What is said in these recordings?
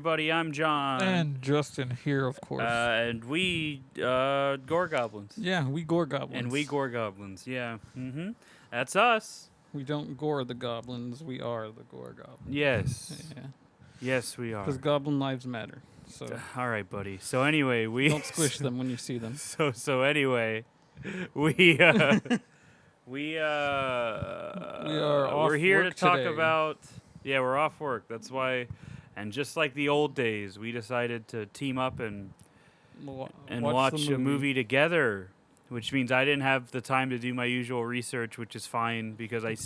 everybody. I'm John. And Justin here, of course. And we, Gore Goblins. Yeah, we Gore Goblins. And we Gore Goblins, yeah. Mm-hmm. That's us. We don't gore the goblins, we are the Gore Goblins. Yes. Yeah. Yes, we are. Because goblin lives matter. So all right, buddy. So anyway, we... don't squish them when you see them. So anyway, we we are we're here to work talk today. about... Yeah, we're off work. That's why... And just like the old days, we decided to team up and watch a movie together, which means I didn't have the time to do my usual research, which is fine because I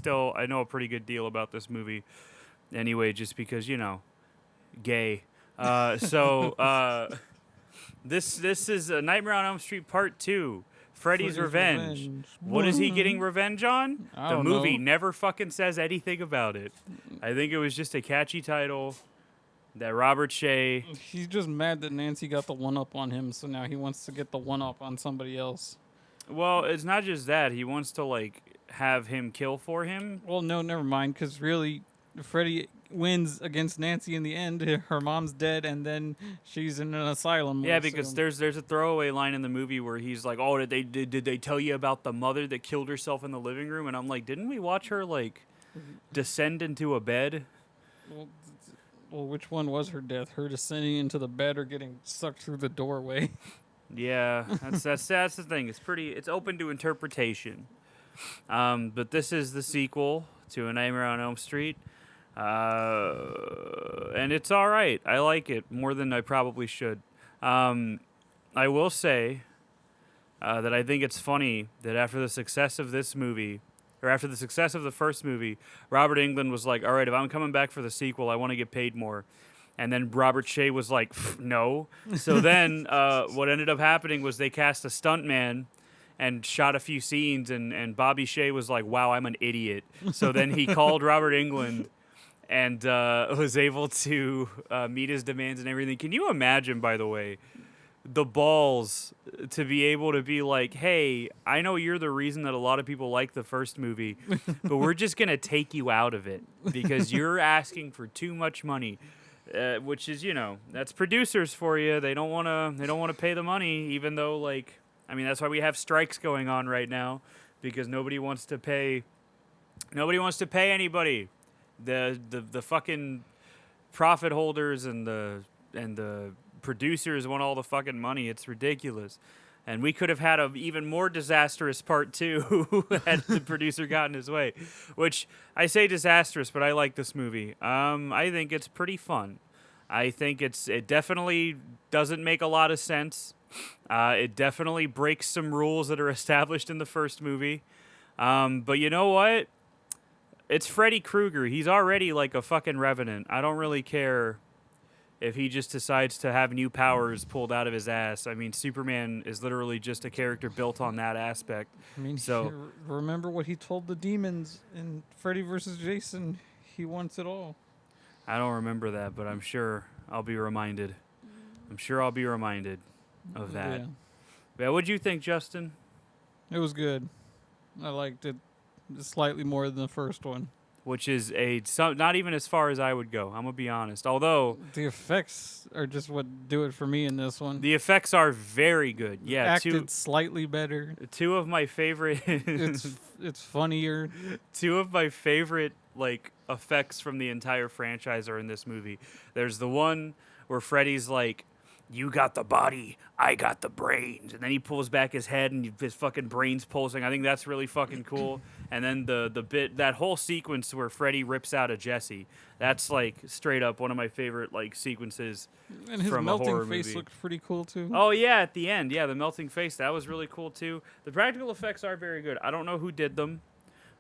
know a pretty good deal about this movie anyway, just because, you know, gay. This is a Nightmare on Elm Street Part 2, Freddy's Revenge. What is he getting revenge on? The movie never fucking says anything about it. I think it was just a catchy title. That Robert Shea... He's just mad that Nancy got the one-up on him, so now he wants to get the one-up on somebody else. Well, it's not just that. He wants to, like, have him kill for him. Well, no, never mind, because really, Freddy wins against Nancy in the end. Her mom's dead, and then she's in an asylum. Yeah, because there's a throwaway line in the movie where he's like, oh, did they tell you about the mother that killed herself in the living room? And I'm like, didn't we watch her, like, descend into a bed? Well, which one was her death? Her descending into the bed or getting sucked through the doorway? Yeah, that's the thing. It's open to interpretation. But this is the sequel to A Nightmare on Elm Street. And it's all right. I like it more than I probably should. I will say that I think it's funny that after the success of this movie, or after the success of the first movie, Robert Englund was like, all right, if I'm coming back for the sequel, I want to get paid more. And then Robert Shea was like, no. So then what ended up happening was they cast a stuntman and shot a few scenes, and Bobby Shea was like, wow, I'm an idiot. So then he called Robert Englund and was able to meet his demands and everything. Can you imagine, by the way, the balls to be able to be like, hey, I know you're the reason that a lot of people like the first movie, but we're just going to take you out of it because you're asking for too much money, which is, you know, that's producers for you. They don't want to pay the money, even though, like, I mean, that's why we have strikes going on right now, because nobody wants to pay anybody. The fucking profit holders and the producers want all the fucking money. It's ridiculous. And we could have had an even more disastrous part 2 had the producer gotten his way. Which, I say disastrous, but I like this movie. I think it's pretty fun. I think it definitely doesn't make a lot of sense. It definitely breaks some rules that are established in the first movie. But you know what? It's Freddy Krueger. He's already like a fucking revenant. I don't really care if he just decides to have new powers pulled out of his ass. I mean, Superman is literally just a character built on that aspect. I mean, so remember what he told the demons in Freddy vs. Jason? He wants it all. I don't remember that, but I'm sure I'll be reminded. Of that. Yeah, what'd you think, Justin? It was good. I liked it slightly more than the first one. Which is not even as far as I would go. I'm going to be honest. Although the effects are just what do it for me in this one. The effects are very good. Yeah, acted slightly better. Two of my favorite. it's funnier. Two of my favorite like effects from the entire franchise are in this movie. There's the one where Freddy's like, you got the body, I got the brains. And then he pulls back his head and his fucking brain's pulsing. I think that's really fucking cool. And then the bit, that whole sequence where Freddy rips out a Jesse, that's like straight up one of my favorite like sequences and his from a horror melting face movie. looked pretty cool too. Oh yeah, at the end. Yeah, the melting face, that was really cool too. The practical effects are very good. I don't know who did them,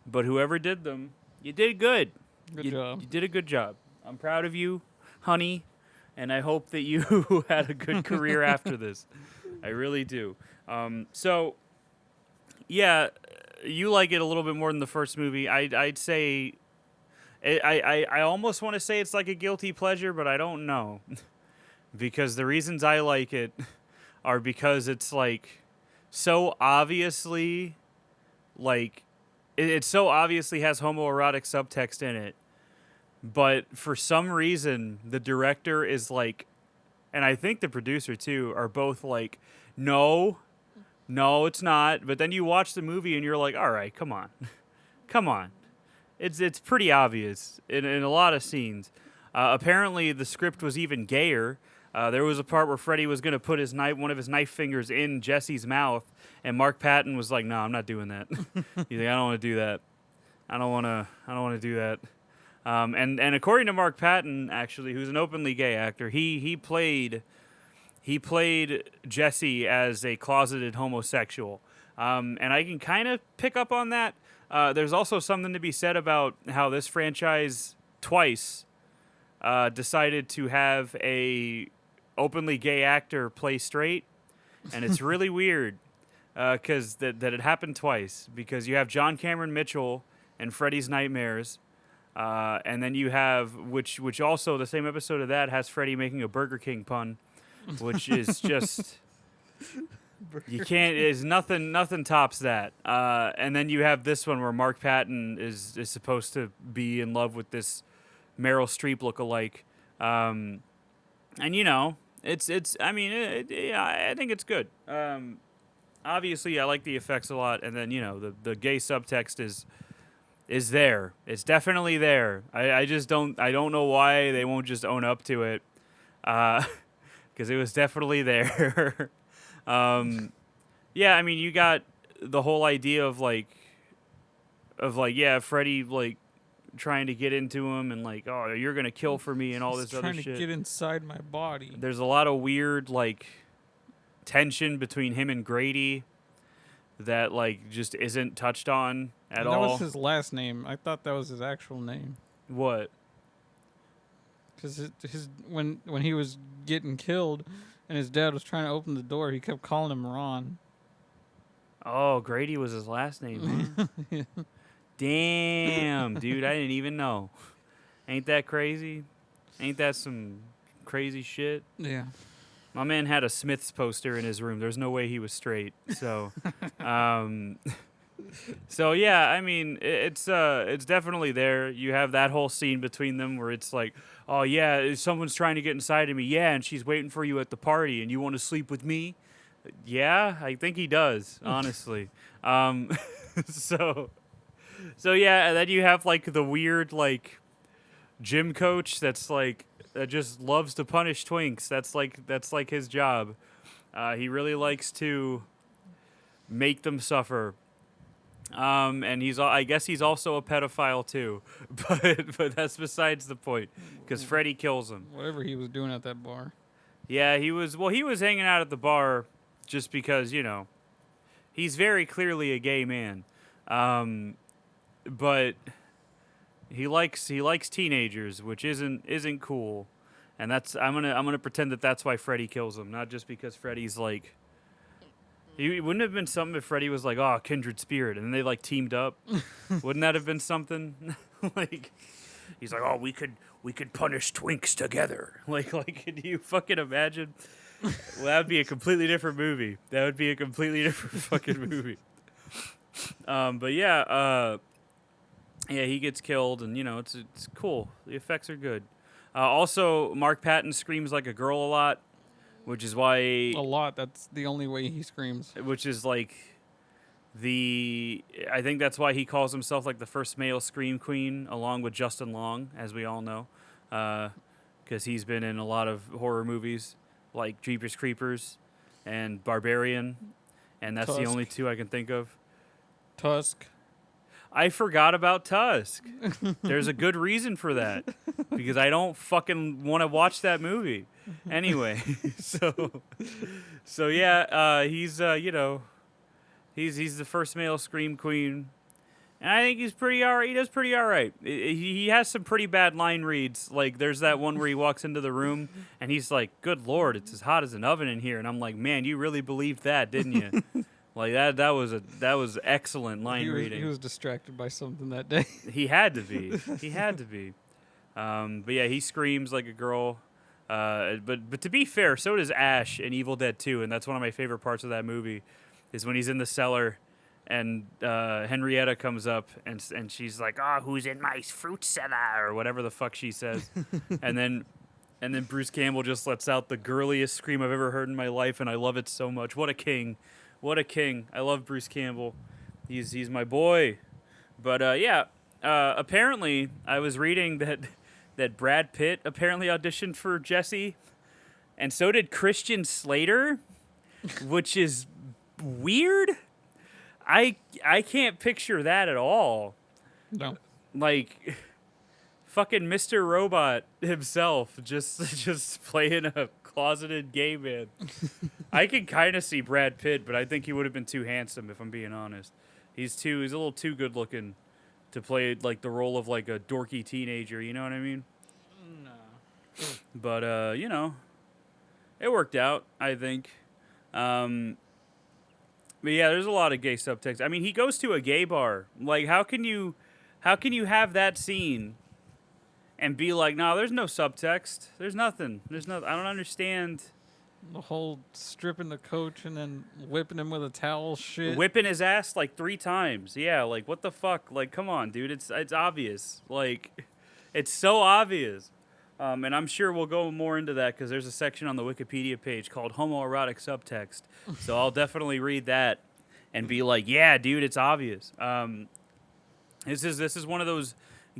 but whoever did them, you did good. Good job. You did a good job. I'm proud of you, honey. And I hope that you had a good career after this. I really do. So, yeah, you like it a little bit more than the first movie. I'd say, I almost want to say it's like a guilty pleasure, but I don't know. Because the reasons I like it are because it's like so obviously, like, it so obviously has homoerotic subtext in it. but for some reason the director is like, and I think the producer too, are both like, no, no, it's not. But then you watch the movie and you're like, all right, come on, come on. It's pretty obvious in a lot of scenes. Apparently, the script was even gayer. There was a part where Freddy was going to put one of his knife fingers in Jesse's mouth, and Mark Patton was like, "No, I'm not doing that." He's like, "I don't want to do that. I don't want to do that." And according to Mark Patton, actually, who's an openly gay actor, he played Jesse as a closeted homosexual, and I can kind of pick up on that. There's also something to be said about how this franchise twice decided to have a openly gay actor play straight, and it's really weird because that it happened twice. Because you have John Cameron Mitchell in Freddy's Nightmares, and then you have which also the same episode of that has Freddy making a Burger King pun, which is just. You can't. There's nothing tops that. And then you have this one where Mark Patton is supposed to be in love with this Meryl Streep lookalike, and you know it's. I mean, yeah, I think it's good. Obviously, I like the effects a lot, and then you know the gay subtext is there. It's definitely there. I just don't. I don't know why they won't just own up to it, because it was definitely there. Yeah, I mean, you got the whole idea of yeah, Freddy like trying to get into him and like, oh, you're gonna kill for me and all this other shit. Trying to get inside my body. There's a lot of weird like tension between him and Grady that like just isn't touched on at all. That was his last name. I thought that was his actual name. What? Because when he was getting killed. And his dad was trying to open the door. He kept calling him Ron. Oh, Grady was his last name, man. Yeah. Damn, dude, I didn't even know. Ain't that crazy? Ain't that some crazy shit? Yeah. My man had a Smiths poster in his room. There's no way he was straight. So, so yeah, I mean, it's definitely there. You have that whole scene between them where it's like, oh yeah, someone's trying to get inside of me. Yeah, and she's waiting for you at the party, and you want to sleep with me? Yeah, I think he does, honestly. So yeah, and then you have like the weird like gym coach that's like that just loves to punish twinks. That's like his job. He really likes to make them suffer. And I guess he's also a pedophile too, but that's besides the point, because Freddy kills him. Whatever he was doing at that bar. Yeah, he was hanging out at the bar just because, you know, he's very clearly a gay man. But he likes teenagers, which isn't cool. And I'm gonna pretend that that's why Freddy kills him, not just because Freddy's like. It wouldn't have been something if Freddy was like, oh, kindred spirit, and then they like teamed up. Wouldn't that have been something? Like, he's like, oh, we could punish twinks together. Like, can you fucking imagine? Well, that would be a completely different movie. That would be a completely different fucking movie. But yeah, he gets killed, and you know it's cool. The effects are good. Also, Mark Patton screams like a girl a lot. Which is why... A lot. That's the only way he screams. Which is like I think that's why he calls himself like the first male scream queen, along with Justin Long, as we all know. Because he's been in a lot of horror movies, like Jeepers Creepers and Barbarian. And that's Tusk. the only two I can think of. Tusk. I forgot about Tusk. There's a good reason for that. Because I don't fucking want to watch that movie. Anyway, so yeah, he's you know, he's the first male scream queen, and I think he's pretty alright. He does pretty alright. He has some pretty bad line reads. Like there's that one where he walks into the room and he's like, "Good Lord, it's as hot as an oven in here," and I'm like, "Man, you really believed that, didn't you?" Like that was excellent line reading. He was distracted by something that day. He had to be. But yeah, he screams like a girl. But to be fair, so does Ash in Evil Dead 2, and that's one of my favorite parts of that movie, is when he's in the cellar, and Henrietta comes up and she's like, "Oh, who's in my fruit cellar?" or whatever the fuck she says, and then Bruce Campbell just lets out the girliest scream I've ever heard in my life, and I love it so much. What a king, what a king! I love Bruce Campbell. He's my boy. But apparently I was reading that Brad Pitt apparently auditioned for Jesse, and so did Christian Slater, which is weird. I can't picture that at all. No. Like fucking Mr. Robot himself just playing a closeted gay man. I can kind of see Brad Pitt, but I think he would have been too handsome if I'm being honest. He's a little too good looking to play like the role of like a dorky teenager, you know what I mean? No. But it worked out, I think. But yeah, there's a lot of gay subtext. I mean, he goes to a gay bar. Like, how can you have that scene and be like, "No, there's no subtext. There's nothing. There's nothing. I don't understand." The whole stripping the coach and then whipping him with a towel shit. Whipping his ass like 3 times. Yeah, like what the fuck? Like, come on, dude. It's obvious. Like, it's so obvious. And I'm sure we'll go more into that because there's a section on the Wikipedia page called homoerotic subtext. So I'll definitely read that and be like, yeah, dude, it's obvious. This is one of those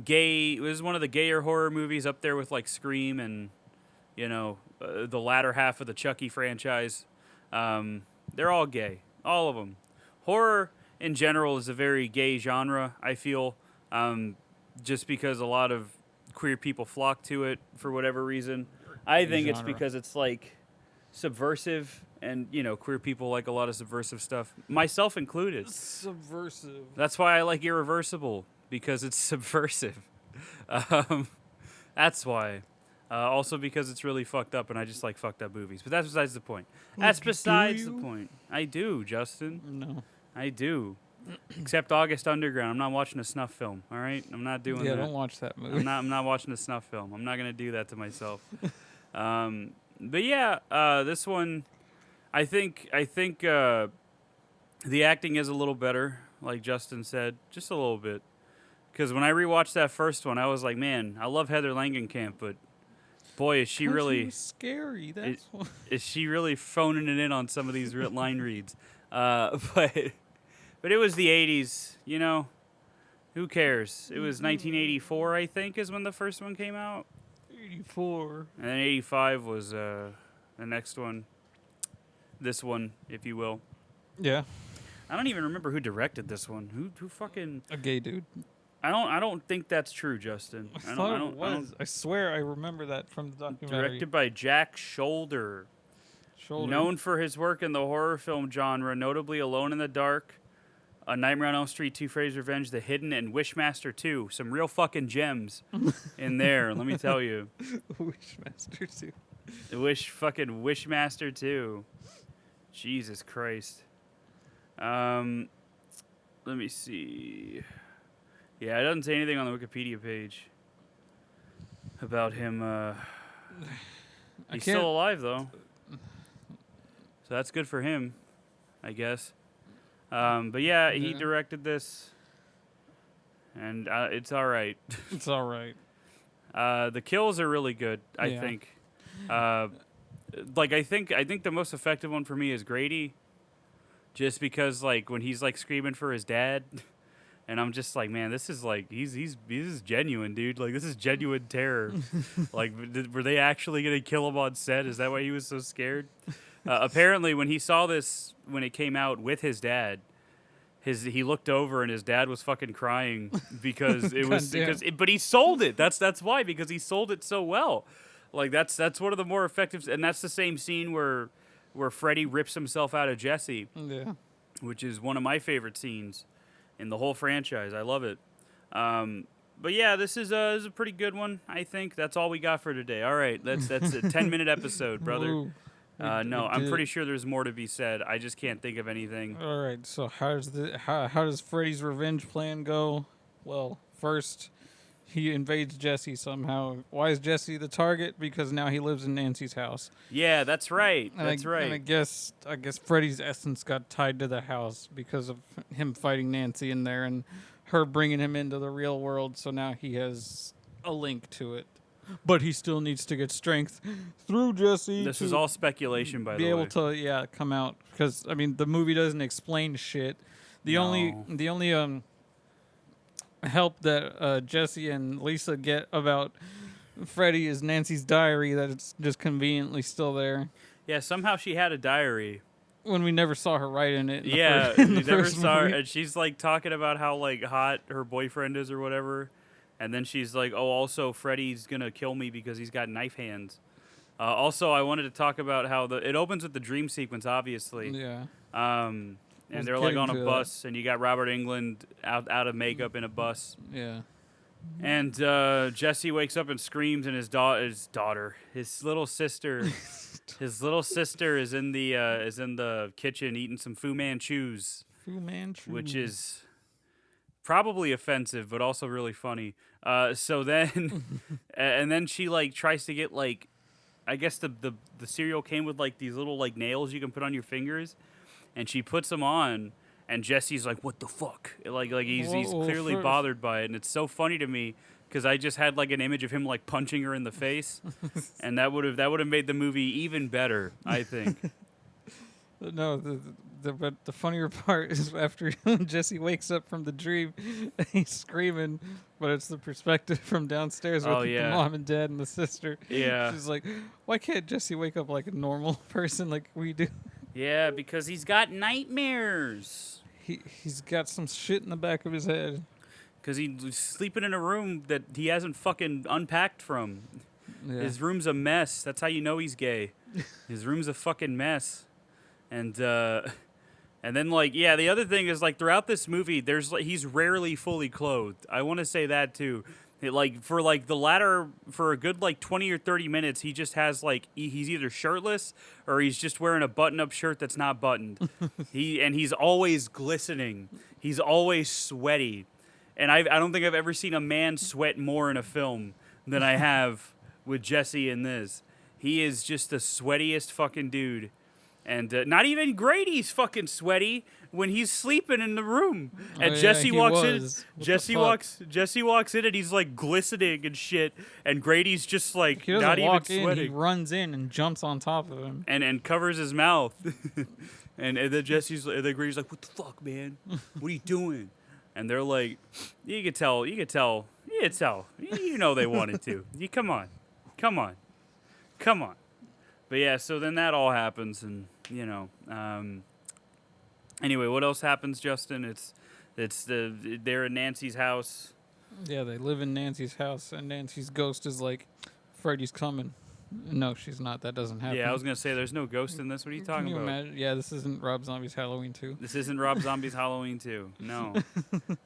gay. This is one of the gayer horror movies up there with like Scream and the latter half of the Chucky franchise. They're all gay, all of them. Horror in general is a very gay genre, I feel, just because a lot of queer people flock to it for whatever reason. I think it's because it's like subversive, and queer people like a lot of subversive stuff, myself included. Subversive. That's why I like Irreversible, because it's subversive. That's why. Also because it's really fucked up, and I just like fucked up movies. But that's besides the point. That's besides the point. I do, Justin. No. I do. Except August Underground. I'm not watching a snuff film, all right? I'm not doing that. Yeah, don't watch that movie. I'm not watching a snuff film. I'm not going to do that to myself. But yeah, this one, I think the acting is a little better, like Justin said, just a little bit. Because when I rewatched that first one, I was like, man, I love Heather Langenkamp, but boy, is she really scary. That's why. Is she really phoning it in on some of these line reads? But it was the 80s, Who cares? It was 1984, I think, is when the first one came out. 84. And then 85 was the next one. This one, if you will. Yeah. I don't even remember who directed this one. Who fucking... A gay dude. I don't think that's true, Justin. I thought it was. I swear I remember that from the documentary. Directed by Jack Shoulder. Known for his work in the horror film genre, notably Alone in the Dark, A Nightmare on Elm Street, 2 Freddy's Revenge, The Hidden, and Wishmaster 2. Some real fucking gems in there, let me tell you. Wishmaster 2. Wishmaster 2. Jesus Christ. Let me see. Yeah, it doesn't say anything on the Wikipedia page about him. He's still alive, though. So that's good for him, I guess. But yeah, he directed this, and it's all right. It's all right. The kills are really good, I think. I think the most effective one for me is Grady, just because like when he's like screaming for his dad, and I'm just like, man, this is like this is genuine, dude. Like this is genuine terror. Like, were they actually gonna kill him on set? Is that why he was so scared? Apparently, when he saw this when it came out with his dad, he looked over and his dad was fucking crying because it was but he sold it. That's why, because he sold it so well. Like that's one of the more effective, and that's the same scene where Freddy rips himself out of Jesse. Yeah. Which is one of my favorite scenes in the whole franchise. I love it. But yeah, this is a pretty good one, I think. That's all we got for today. All right, that's a 10-minute episode, brother. Ooh. No, I'm pretty sure there's more to be said. I just can't think of anything. All right, so how does Freddy's revenge plan go? Well, first, he invades Jesse somehow. Why is Jesse the target? Because now he lives in Nancy's house. Yeah, that's right. And That's right. And I guess Freddy's essence got tied to the house because of him fighting Nancy in there and her bringing him into the real world. So now he has a link to it. But he still needs to get strength through Jesse. This to is all speculation, by the way. be able to come out, because I mean the movie doesn't explain shit. The only help that Jesse and Lisa get about Freddy is Nancy's diary that it's just conveniently still there. Yeah, somehow she had a diary. When we never saw her write in it. Yeah, in you the never first saw her, movie. and she's like talking about how like hot her boyfriend is or whatever, and then she's like, "Oh, also Freddy's gonna kill me because he's got knife hands." Also, I wanted to talk about how it opens with the dream sequence, obviously. Yeah. And was they're like getting on a to bus, and you got Robert Englund out of makeup in a bus, Yeah. and Jesse wakes up and screams, and his daughter, his little sister. His little sister is in the kitchen eating some Fu Manchus, Fu Manchu. which is probably offensive, but also really funny. So then, and then she like tries to get like, I guess the cereal came with like these little like nails you can put on your fingers, and she puts them on, and Jesse's like, "What the fuck?" Like he's clearly bothered by it, and it's so funny to me. Because I just had like an image of him like punching her in the face, and that would have made the movie even better, I think. No, but the funnier part is after Jesse wakes up from the dream, he's screaming, but it's the perspective from downstairs with the mom and dad and the sister. Yeah. She's like, why can't Jesse wake up like a normal person like we do? Yeah, because he's got nightmares. He's got some shit in the back of his head. Because he's sleeping in a room that he hasn't fucking unpacked from. Yeah. His room's a mess. That's how you know he's gay. His room's a fucking mess. And then like, yeah, the other thing is like throughout this movie, he's rarely fully clothed. I want to say that too. For a good like 20 or 30 minutes, he just has like he's either shirtless or he's just wearing a button-up shirt that's not buttoned. He's always glistening. He's always sweaty. And I don't think I've ever seen a man sweat more in a film than I have with Jesse in this. He is just the sweatiest fucking dude. And not even Grady's fucking sweaty when he's sleeping in the room. And Jesse walks in. Jesse walks in and he's like glistening and shit. And Grady's just like he doesn't not even walk in, sweating. he runs in and jumps on top of him. And covers his mouth. and then Grady's like, "What the fuck, man? What are you doing?" And they're like, you could tell. You know they wanted to. Come on. But yeah, so then that all happens, and anyway, what else happens, Justin? They're in Nancy's house. Yeah, they live in Nancy's house, and Nancy's ghost is like, Freddy's coming. No, she's not. That doesn't happen. Yeah, I was going to say, there's no ghost in this. What are you talking about? Imagine? Yeah, this isn't Rob Zombie's Halloween 2. This isn't Rob Zombie's Halloween 2. No.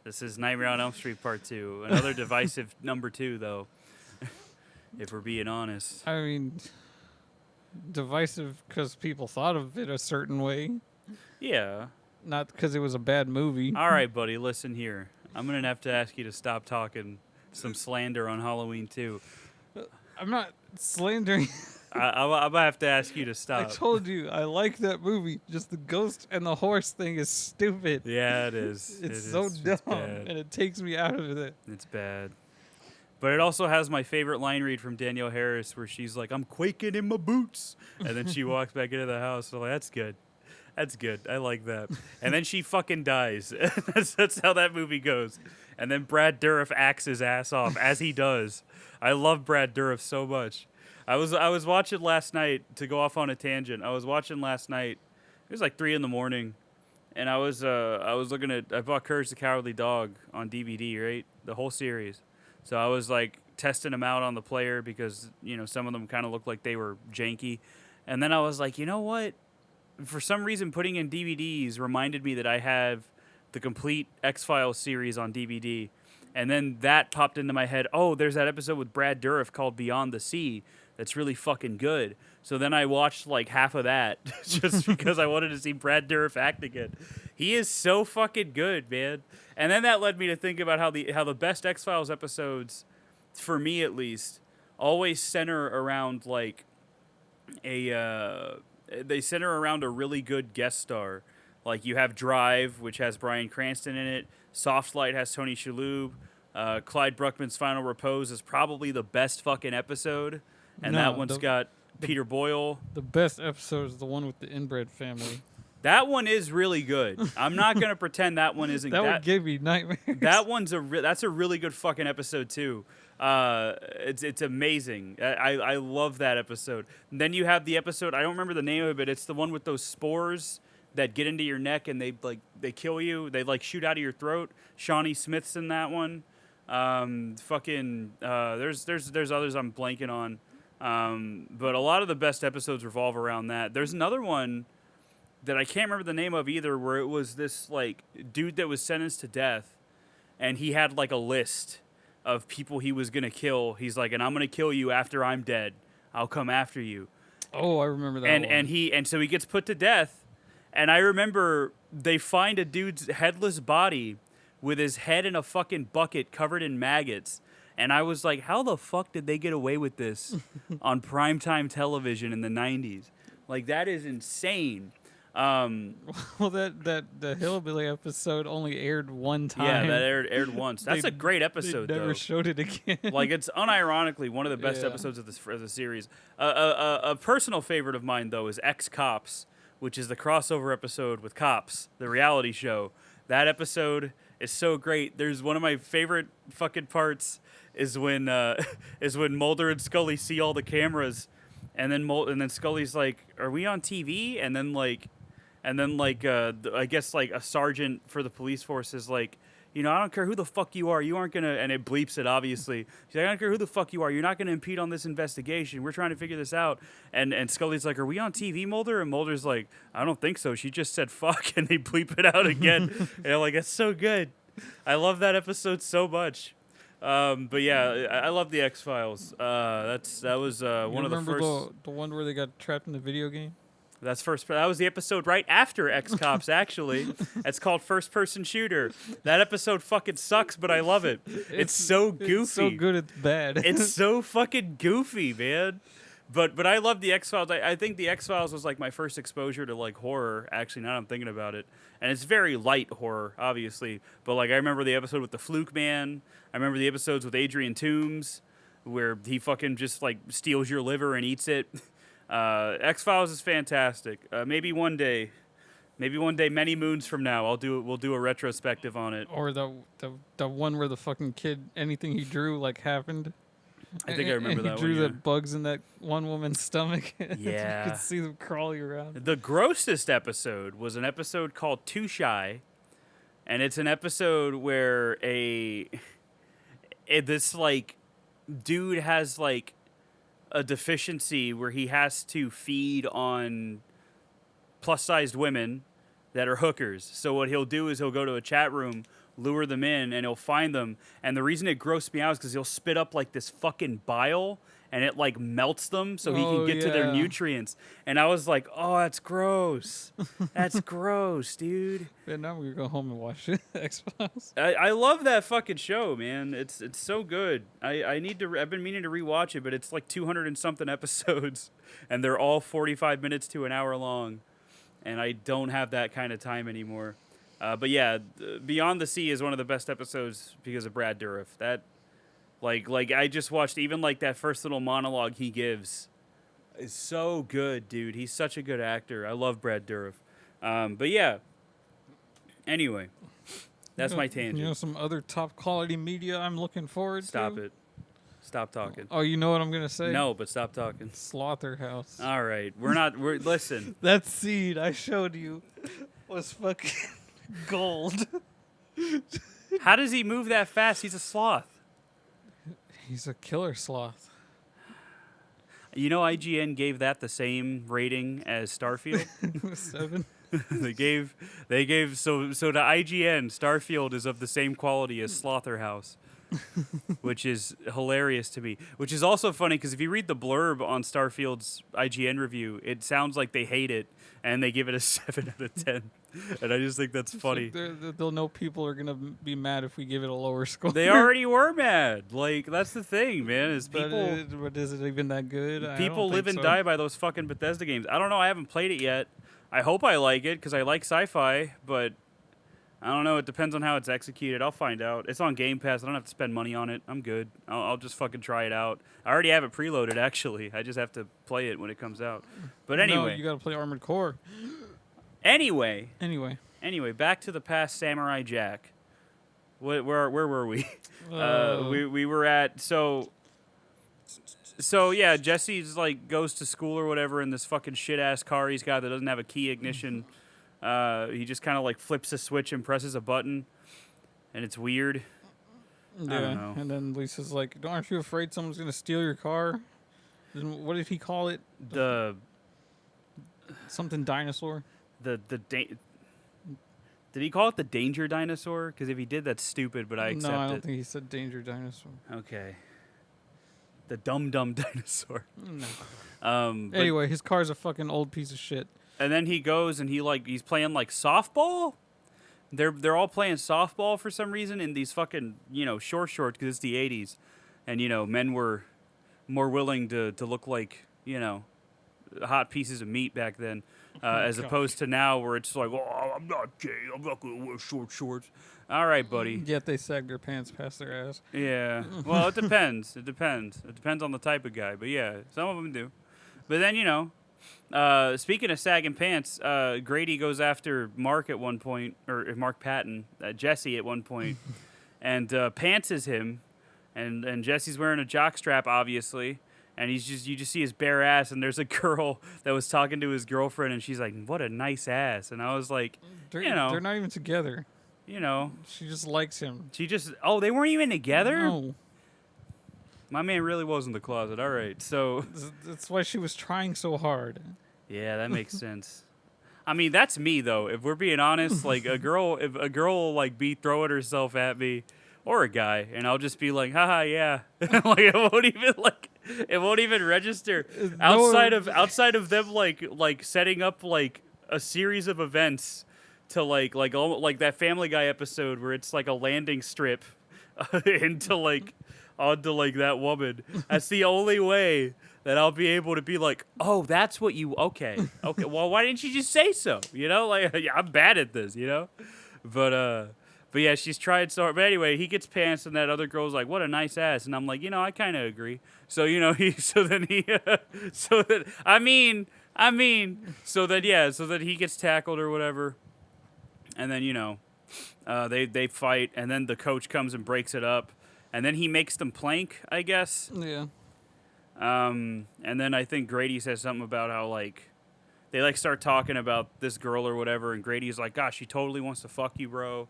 This is Nightmare on Elm Street Part 2. Another divisive number 2, though, if we're being honest. I mean, divisive because people thought of it a certain way. Yeah. Not because it was a bad movie. All right, buddy, listen here. I'm going to have to ask you to stop talking some slander on Halloween 2. I'm not slandering. I'm going to have to ask you to stop. I told you, I like that movie. Just the ghost and the horse thing is stupid. Yeah, it is. It's so dumb, and it takes me out of it. It's bad. But it also has my favorite line read from Danielle Harris where she's like, "I'm quaking in my boots." And then she walks back into the house. So I'm like, that's good. That's good. I like that. And then she fucking dies. That's how that movie goes. And then Brad Dourif acts his ass off, as he does. I love Brad Dourif so much. I was watching last night, to go off on a tangent. I was watching last night. It was like 3 a.m, and I was looking at. I bought Courage the Cowardly Dog on DVD, right? The whole series. So I was like testing them out on the player because some of them kind of looked like they were janky, and then I was like, you know what? For some reason, putting in DVDs reminded me that I have the complete X-Files series on DVD. And then that popped into my head, oh, there's that episode with Brad Dourif called Beyond the Sea that's really fucking good. So then I watched like half of that just because I wanted to see Brad Dourif act again. He is so fucking good, man. And then that led me to think about how the best X-Files episodes, for me at least, always center around like they center around a really good guest star. Like you have Drive, which has Bryan Cranston in it. Soft Light has Tony Shalhoub. Clyde Bruckman's Final Repose is probably the best fucking episode, and that one's got Peter Boyle. The best episode is the one with the inbred family. That one is really good. I'm not gonna pretend that one isn't. That one gave me nightmares. That one's that's a really good fucking episode too. It's amazing. I love that episode. And then you have the episode, I don't remember the name of it. It's the one with those spores that get into your neck and they kill you. They like shoot out of your throat. Shawnee Smith's in that one. There's others I'm blanking on. But a lot of the best episodes revolve around that. There's another one that I can't remember the name of either, where it was this like dude that was sentenced to death, and he had like a list of people he was gonna kill. He's like, and I'm gonna kill you after I'm dead. I'll come after you. Oh, I remember that one. And so he gets put to death, and I remember they find a dude's headless body with his head in a fucking bucket covered in maggots. And I was like, how the fuck did they get away with this on primetime television in the 90s? Like, that is insane. Well, the Hillbilly episode only aired one time. Yeah, that aired once. That's a great episode, they never though. showed it again. Like, it's unironically one of the best episodes of the series. A personal favorite of mine, though, is Ex-Cops, which is the crossover episode with Cops, the reality show. That episode is so great. There's one of my favorite fucking parts is when Mulder and Scully see all the cameras, and then Scully's like, "Are we on TV?" And then I guess like a sergeant for the police force is like, I don't care who the fuck you are, you aren't gonna, and it bleeps it obviously. She's like, I don't care who the fuck you are, you're not gonna impede on this investigation. We're trying to figure this out. And Scully's like, are we on TV, Mulder? And Mulder's like, I don't think so. She just said fuck, and they bleep it out again. And I'm like, it's so good. I love that episode so much. But yeah, I love the X-Files. That was one of the first. The one where they got trapped in the video game. That was the episode right after X-Cops, actually. It's called First Person Shooter. That episode fucking sucks, but I love it. It's so goofy. It's so good it's bad. It's so fucking goofy, man. But I love the X-Files. I think the X-Files was like my first exposure to like horror, actually, now that I'm thinking about it. And it's very light horror, obviously. But like I remember the episode with the Fluke Man. I remember the episodes with Adrian Toomes, where he fucking just like steals your liver and eats it. X-Files is fantastic. Maybe one day, many moons from now, we'll do a retrospective on it. Or the one where the fucking kid, anything he drew like happened. I think I remember that one. He drew the bugs in that one woman's stomach. Yeah. You could see them crawling around. The grossest episode was an episode called Too Shy, and it's an episode where this like dude has like a deficiency where he has to feed on plus-sized women that are hookers. So what he'll do is he'll go to a chat room, lure them in, and he'll find them. And the reason it grossed me out is because he'll spit up like this fucking bile, and it like melts them so he can get to their nutrients. And I was like, oh, that's gross. That's gross, dude. Man, now we're gonna go home and watch it. X-Files. I love that fucking show, man. It's so good. I've been meaning to rewatch it, but it's like 200 and something episodes, and they're all 45 minutes to an hour long, and I don't have that kind of time anymore. But yeah, Beyond the Sea is one of the best episodes because of Brad Dourif. That, like I just watched even like that first little monologue he gives is so good, dude. He's such a good actor. I love Brad Dourif. But yeah. Anyway, that's my tangent. Some other top quality media I'm looking forward to. Stop it. Stop talking. Oh, you know what I'm gonna say? No, but stop talking. Slaughterhouse. All right, listen. That seed I showed you was fucking gold. How does he move that fast? He's a sloth. He's a killer sloth. IGN gave that the same rating as Starfield. 7. they gave so to IGN, Starfield is of the same quality as Slaughterhouse. which is hilarious to me. Which is also funny because if you read the blurb on Starfield's IGN review, it sounds like they hate it and they give it a 7 out of 10. And I just think that's funny. Like they'll know people are gonna be mad if we give it a lower score. They already were mad. Like, that's the thing, man. Is people, but is it even that good? people live and die by those fucking Bethesda games. I don't know. I haven't played it yet. I hope I like it because I like sci-fi, but I don't know. It depends on how it's executed. I'll find out. It's on Game Pass. I don't have to spend money on it. I'm good. I'll just fucking try it out. I already have it preloaded, actually. I just have to play it when it comes out. But anyway. No, you gotta play Armored Core. Anyway, back to the past, Samurai Jack. Where were we? We were at so yeah. Jesse's like goes to school or whatever in this fucking shit ass car he's got that doesn't have a key ignition. He just kind of like flips a switch and presses a button, and it's weird. Yeah, I don't know. And then Lisa's like, "Aren't you afraid someone's gonna steal your car?" Then what did he call it? Something dinosaur. Did he call it the danger dinosaur? Because if he did, that's stupid. But I accept it. No, I don't think he said danger dinosaur. Okay. The dumb dinosaur. No. Anyway, his car's a fucking old piece of shit. And then he goes and he's playing like softball. They're all playing softball for some reason in these fucking short shorts because it's the 80s, and men were more willing to look like hot pieces of meat back then. As opposed to now where it's like, oh, I'm not gay. I'm not going to wear short shorts. All right, buddy. Yet they sag their pants past their ass. Yeah. Well, it depends. It depends on the type of guy. But yeah, some of them do. But then, speaking of sagging pants, Grady goes after Mark at one point, or Mark Patton, Jesse at one point, and pantses him. And Jesse's wearing a jockstrap, obviously. And you just see his bare ass, and there's a girl that was talking to his girlfriend, and she's like, "What a nice ass." And I was like, they're not even together. She just likes him. They weren't even together? No. My man really was in the closet. All right, so that's why she was trying so hard. Yeah, that makes sense. I mean, that's me though. If we're being honest, like if a girl will like be throwing herself at me, or a guy, and I'll just be like, haha, yeah. Like it won't even register outside of them like setting up like a series of events to like that Family Guy episode where it's like a landing strip onto that woman. That's the only way that I'll be able to be like, oh, that's what you okay. Well, why didn't you just say so? Like I'm bad at this, But yeah, she's tried so hard. But anyway, he gets pants, and that other girl's like, "What a nice ass," and I'm like, I kind of agree. So so then he gets tackled or whatever, and then they fight, and then the coach comes and breaks it up, and then he makes them plank, I guess. Yeah. And then I think Grady says something about how they start talking about this girl or whatever, and Grady's like, "Gosh, she totally wants to fuck you, bro."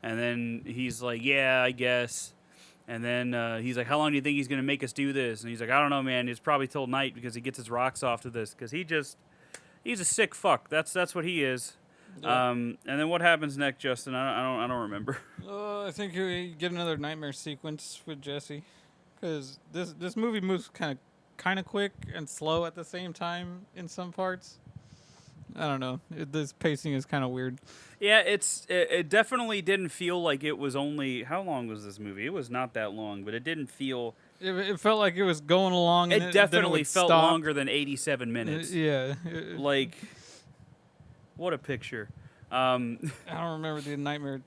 And then he's like, "Yeah, I guess." And then he's like, "How long do you think he's going to make us do this?" And he's like, "I don't know, man. It's probably till night because he gets his rocks off to this because he's a sick fuck. That's what he is." Yeah. And then what happens next, Justin? I don't remember. I think you get another nightmare sequence with Jesse because this movie moves kind of quick and slow at the same time in some parts. I don't know. This pacing is kind of weird. Yeah, it definitely didn't feel like it was only... How long was this movie? It was not that long, but it didn't feel... It felt like it was going along. It definitely felt stop. longer than 87 minutes. Yeah. What a picture. I don't remember the nightmare.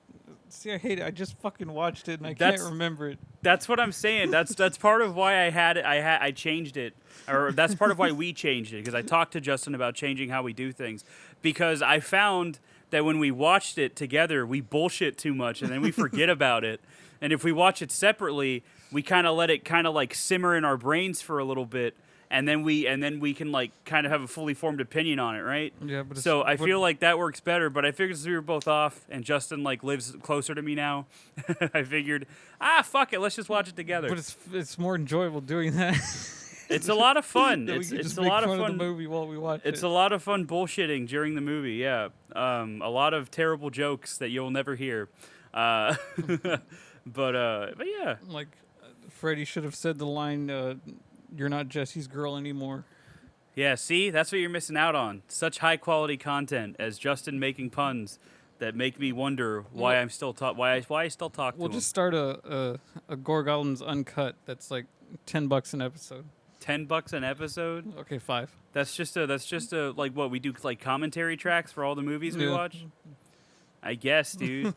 See, I hate it. I just fucking watched it, and I can't remember it. That's what I'm saying. That's part of why I had it. I changed it. Or that's part of why we changed it, because I talked to Justin about changing how we do things. Because I found that when we watched it together, we bullshit too much, and then we forget about it. And if we watch it separately, we kind of let it simmer in our brains for a little bit, and then we can kind of have a fully formed opinion on it, right? Yeah. But so I feel like that works better. But I figured since we were both off, and Justin lives closer to me now, I figured, fuck it, let's just watch it together. But it's more enjoyable doing that. It's a lot of fun. It's a lot of fun. The movie while we watch it. It's a lot of fun bullshitting during the movie. Yeah, a lot of terrible jokes that you'll never hear. But yeah. Like, Freddy should have said the line, "You're not Jesse's girl anymore." Yeah, see? That's what you're missing out on. Such high quality content as Justin making puns that make me wonder why Well- I'm still why I still talk to We'll him. just start a Gore Goblins uncut. That's like $10 an episode. $10 an episode? Okay, 5. That's just a like what we do, like commentary tracks for all the movies we Yeah. watch. I guess, dude.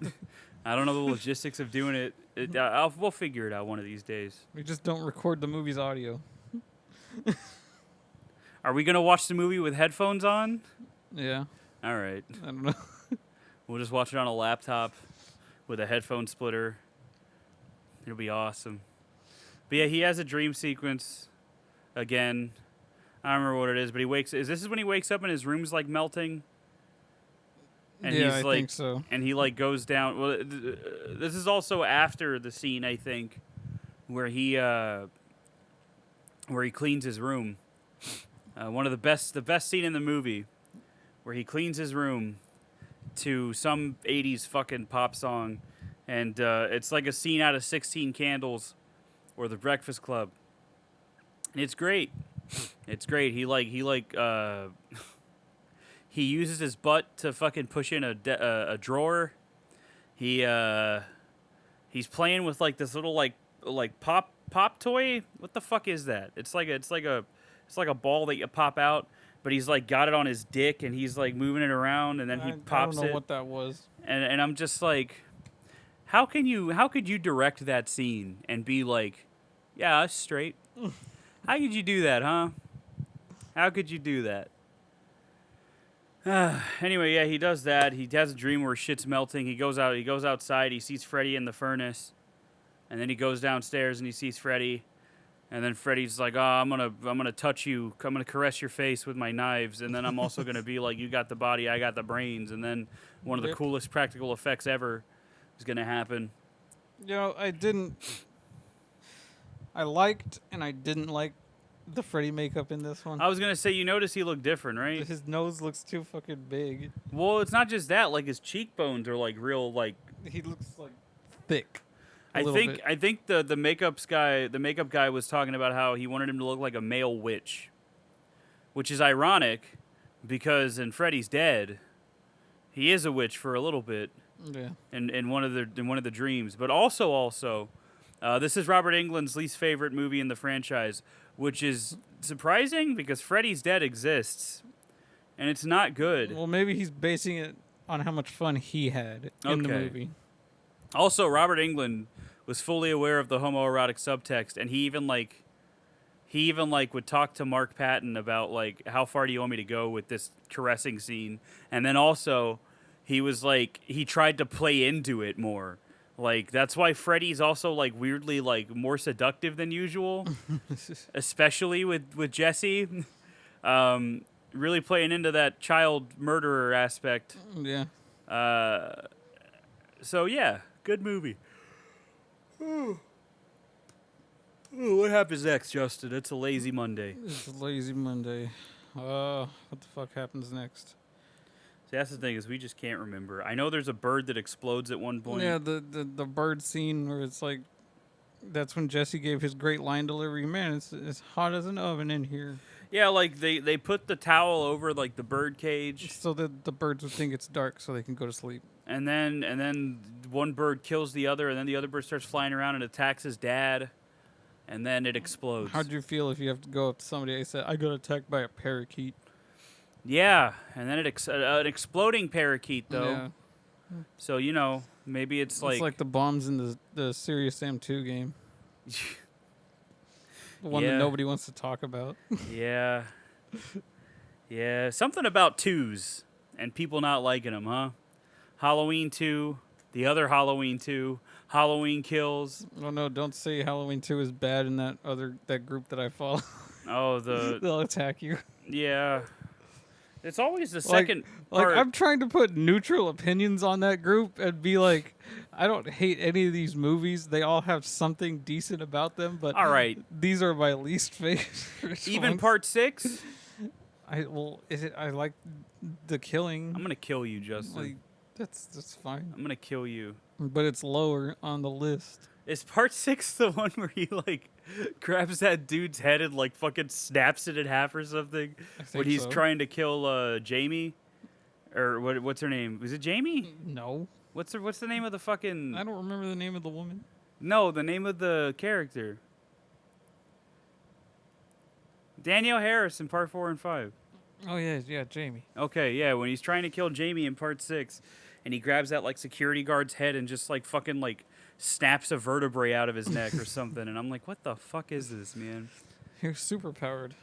I don't know the logistics of doing it. We'll figure it out one of these days. We just don't record the movie's audio. Are we gonna watch the movie with headphones on? Yeah, All right, I don't know. we'll just watch it on a laptop with a headphone splitter. It'll be awesome. But yeah, he has a dream sequence again. I don't remember what it is, but he wakes. This when he wakes up and his room's like melting? And yeah, he's I like, think so. and he like goes down. Well, this is also after the scene, I think, where he cleans his room. One of the best scene in the movie, where he cleans his room to some '80s fucking pop song, and it's like a scene out of 16 Candles, or The Breakfast Club. And it's great. It's great. He he uses his butt to fucking push in a drawer. He's playing with like this little like pop toy. What the fuck is that? It's like a ball that you pop out, but he's like got it on his dick and he's like moving it around and then he pops I don't know it. what that was. And I'm just like, how could you direct that scene and be like, yeah, that's straight? How could you do that, huh? How could you do that? Anyway, yeah, he does that. He has a dream where shit's melting. He goes outside. He sees Freddy in the furnace, and then he goes downstairs and he sees Freddy, and then Freddy's like, "Oh, I'm gonna touch you. I'm gonna caress your face with my knives, and then I'm also gonna be like, you got the body, I got the brains, and then one of the Yep. coolest practical effects ever is gonna happen." You know, I liked and I didn't like the Freddy makeup in this one. I was gonna say, you notice he looked different, right? His nose looks too fucking big. Well, it's not just that. Like his cheekbones are like real, like. He looks like thick. I think the makeup guy was talking about how he wanted him to look like a male witch, which is ironic because in Freddy's Dead, he is a witch for a little bit Yeah. in one of the dreams. But also, this is Robert Englund's least favorite movie in the franchise, which is surprising because Freddy's Dead exists, and it's not good. Well, maybe he's basing it on how much fun he had in the Okay. movie. Also, Robert Englund was fully aware of the homoerotic subtext, and he even would talk to Mark Patton about like, how far do you want me to go with this caressing scene, and then also he was like, he tried to play into it more. Like that's why Freddy's also like weirdly like more seductive than usual, especially with Jesse. Really playing into that child murderer aspect. Yeah. So yeah, good movie. Ooh, what happens next, Justin? It's a lazy Monday. It's a lazy Monday. What the fuck happens next? See, that's the thing, is we just can't remember. I know there's a bird that explodes at one point. Yeah, the bird scene where it's like, that's when Jesse gave his great line delivery. Man, it's hot as an oven in here. Yeah, like they put the towel over like the bird cage, So that the birds would think it's dark so they can go to sleep. and then one bird kills the other, and then the other bird starts flying around and attacks his dad, and then it explodes. How'd you feel if you have to go up to somebody and say, I got attacked by a parakeet? Yeah, and then an exploding parakeet though. Yeah. So maybe it's like the bombs in the Serious Sam 2 game. The one Yeah. that nobody wants to talk about. Yeah. Yeah, something about twos and people not liking them, huh? Halloween 2, the other Halloween 2, Halloween Kills. Oh no, don't say Halloween 2 is bad in that group that I follow. Oh, They'll attack you. yeah. It's always the second Like part. I'm trying to put neutral opinions on that group and be like, I don't hate any of these movies. They all have something decent about them, but All right. these are my least favorite. Even ones. part 6? I like the killing. I'm going to kill you, Justin. Like that's fine. I'm going to kill you. but it's lower on the list. Is part 6 the one where he like grabs that dude's head and like fucking snaps it in half or something I think when he's so. trying to kill Jamie? Or what's her name? Was it Jamie? No, What's the name of the fucking I don't remember the name of the woman. No, the name of the character. Danielle Harris in part 4 and 5. Oh yeah, Jamie. Okay, yeah, when he's trying to kill Jamie in part 6 and he grabs that like security guard's head and just like fucking like snaps a vertebrae out of his neck or something, and I'm like, what the fuck is this, man? He was super powered.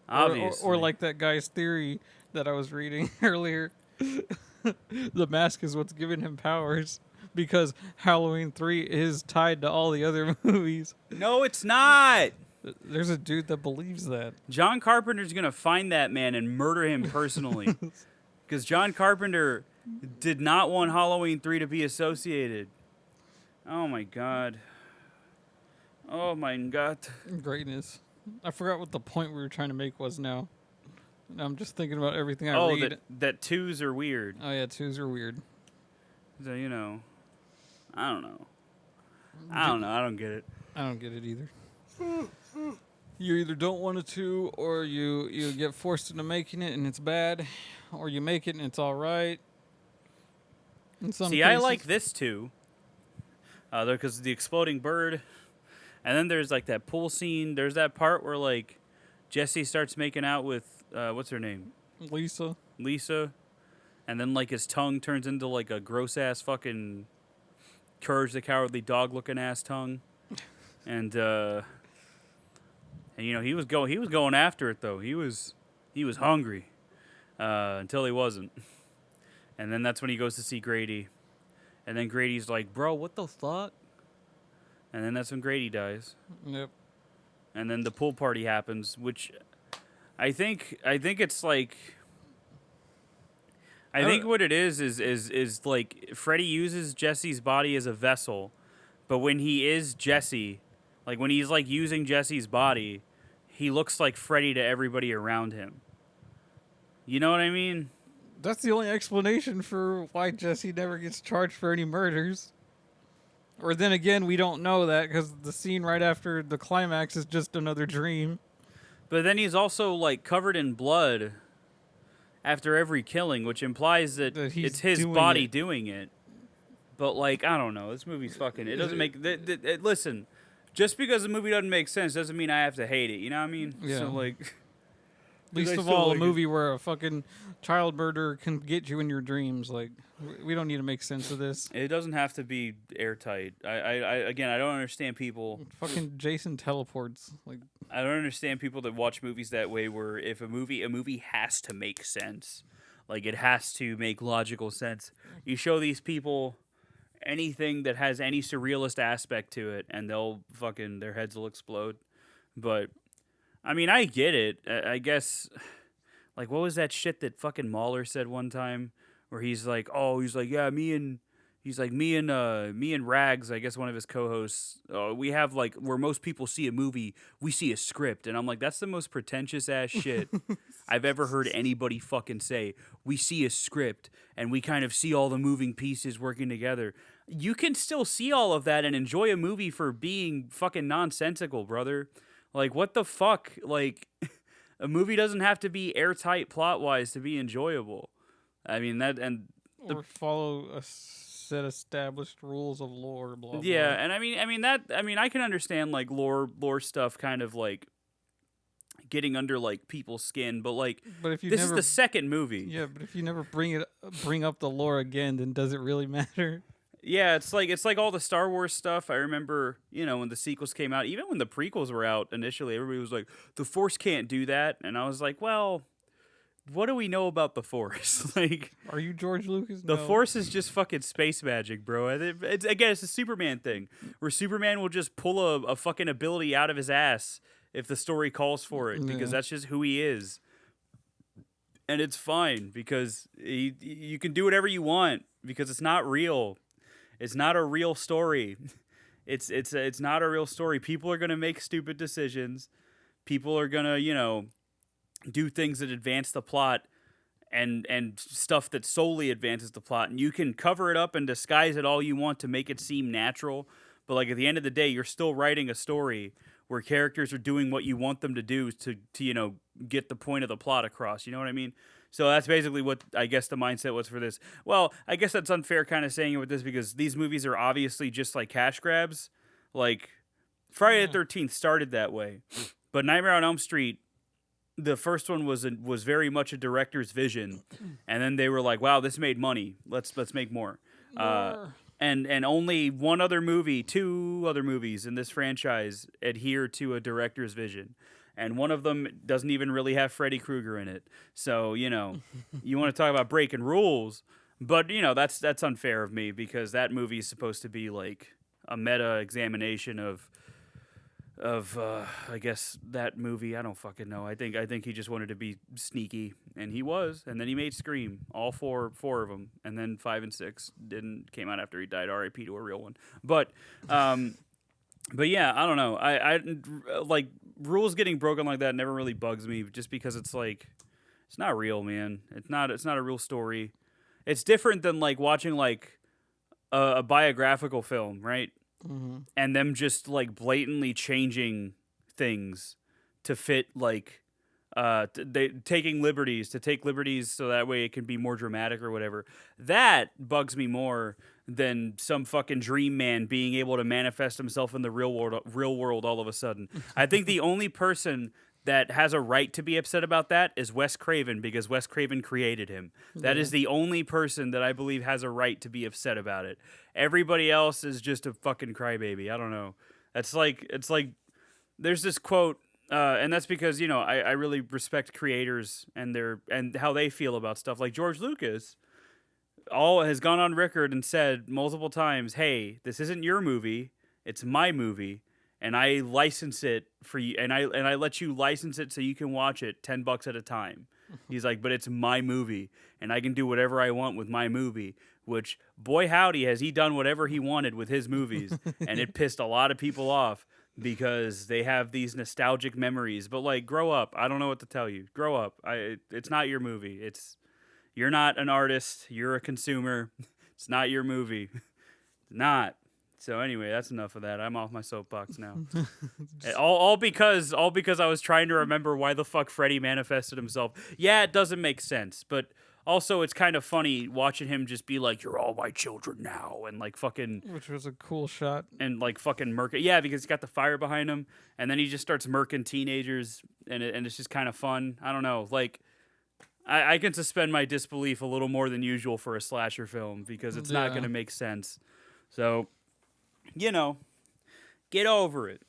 Obviously. Or like that guy's theory that I was reading earlier. The mask is what's giving him powers because Halloween 3 is tied to all the other movies. No, it's not. There's a dude that believes that. John Carpenter's gonna find that man and murder him personally, because John Carpenter did not want Halloween 3 to be associated. Oh my god. Oh my god. Greatness. I forgot what the point we were trying to make was now. I'm just thinking about everything I Oh, read. that twos are weird. Oh yeah, twos are weird. So, you know, I don't know. I don't get it. I don't get it either. You either don't want it to, or you get forced into making it and it's bad, or you make it and it's all right. In some See, cases. I like this too. Because the exploding bird, and then there's like that pool scene. There's that part where like Jesse starts making out with what's her name, Lisa. And then like his tongue turns into like a gross ass fucking Courage the Cowardly Dog looking ass tongue, and you know he was going after it though. He was hungry until he wasn't, and then that's when he goes to see Grady. And then Grady's like, bro, what the fuck? And then that's when Grady dies. Yep. And then the pool party happens, which I think it's like I think what it is like Freddy uses Jesse's body as a vessel, but when he is Jesse, like when he's like using Jesse's body, he looks like Freddy to everybody around him. You know what I mean? That's the only explanation for why Jesse never gets charged for any murders. Or then again, we don't know that because the scene right after the climax is just another dream. But then he's also like covered in blood after every killing, which implies that it's his body doing it. But like, I don't know. This movie's fucking. It doesn't make. Listen, just because the movie doesn't make sense doesn't mean I have to hate it. You know what I mean? Yeah. So like. Least of all, a movie where a fucking child murderer can get you in your dreams. Like, we don't need to make sense of this. It doesn't have to be airtight. I don't understand people. Fucking Jason teleports. Like, I don't understand people that watch movies that way. Where if a movie has to make sense, like it has to make logical sense. You show these people anything that has any surrealist aspect to it, and they'll fucking their heads will explode. But I mean, I get it. I guess, like, what was that shit that fucking Mahler said one time, where he's like, yeah, me and Rags, I guess one of his co-hosts, we have like where most people see a movie, we see a script, and I'm like, that's the most pretentious ass shit I've ever heard anybody fucking say. We see a script, and we kind of see all the moving pieces working together. You can still see all of that and enjoy a movie for being fucking nonsensical, brother. Like, what the fuck? Like, a movie doesn't have to be airtight plot-wise to be enjoyable. I mean, or follow a set established rules of lore, blah, blah. Yeah, and I can understand, like, lore stuff kind of, like, getting under, like, people's skin, but, like, this is the second movie. Yeah, but if you never bring up the lore again, then does it really matter? Yeah, it's like all the Star Wars stuff. I remember, when the sequels came out, even when the prequels were out initially, everybody was like, the Force can't do that. And I was like, well, what do we know about the Force? Like, are you George Lucas? The Force is just fucking space magic, bro. It's a Superman thing where Superman will just pull a fucking ability out of his ass if the story calls for it, because that's just who he is. And it's fine because you can do whatever you want because it's not real. It's not a real story. It's not a real story. People are going to make stupid decisions. People are going to, do things that advance the plot. and stuff that solely advances the plot, and you can cover it up and disguise it all you want to make it seem natural, but like at the end of the day, you're still writing a story where characters are doing what you want them to do to get the point of the plot across. You know what I mean? So that's basically what I guess the mindset was for this. Well, I guess that's unfair kind of saying it with this because these movies are obviously just like cash grabs. Like Friday the 13th started that way, but Nightmare on Elm Street, the first one was very much a director's vision, and then they were like, "Wow, this made money. Let's make more." And only two other movies in this franchise adhere to a director's vision, and one of them doesn't even really have Freddy Krueger in it. So you want to talk about breaking rules, but that's unfair of me because that movie is supposed to be like a meta examination of I guess that movie. I don't fucking know. I think he just wanted to be sneaky, and he was. And then he made Scream, all four of them, and then 5 and 6 came out after he died. R.I.P. to a real one. But yeah, I don't know. I like rules getting broken like that never really bugs me, just because it's like it's not real, man. It's not a real story. It's different than like watching like a biographical film, right? Mm-hmm. And them just like blatantly changing things to fit like they taking liberties to take liberties so that way it can be more dramatic or whatever. That bugs me more than some fucking dream man being able to manifest himself in the real world all of a sudden. I think the only person that has a right to be upset about that is Wes Craven, because Wes Craven created him. That is the only person that I believe has a right to be upset about it. Everybody else is just a fucking crybaby. I don't know. It's like there's this quote, and that's because I really respect creators and how they feel about stuff. Like George Lucas, has gone on record and said multiple times, "Hey, this isn't your movie; it's my movie." And I license it for you, and I let you license it so you can watch it $10 at a time. He's like, but it's my movie, and I can do whatever I want with my movie. Which, boy howdy, has he done whatever he wanted with his movies, and it pissed a lot of people off because they have these nostalgic memories. But like, grow up. I don't know what to tell you. Grow up. It's not your movie. You're not an artist. You're a consumer. It's not your movie. Not. So anyway, that's enough of that. I'm off my soapbox now. all because I was trying to remember why the fuck Freddy manifested himself. Yeah, it doesn't make sense, but also it's kind of funny watching him just be like, "You're all my children now," and like fucking, which was a cool shot, and like fucking murking. Yeah, because he's got the fire behind him, and then he just starts murking teenagers, and it's just kind of fun. I don't know, like. I can suspend my disbelief a little more than usual for a slasher film because it's not going to make sense. So, get over it.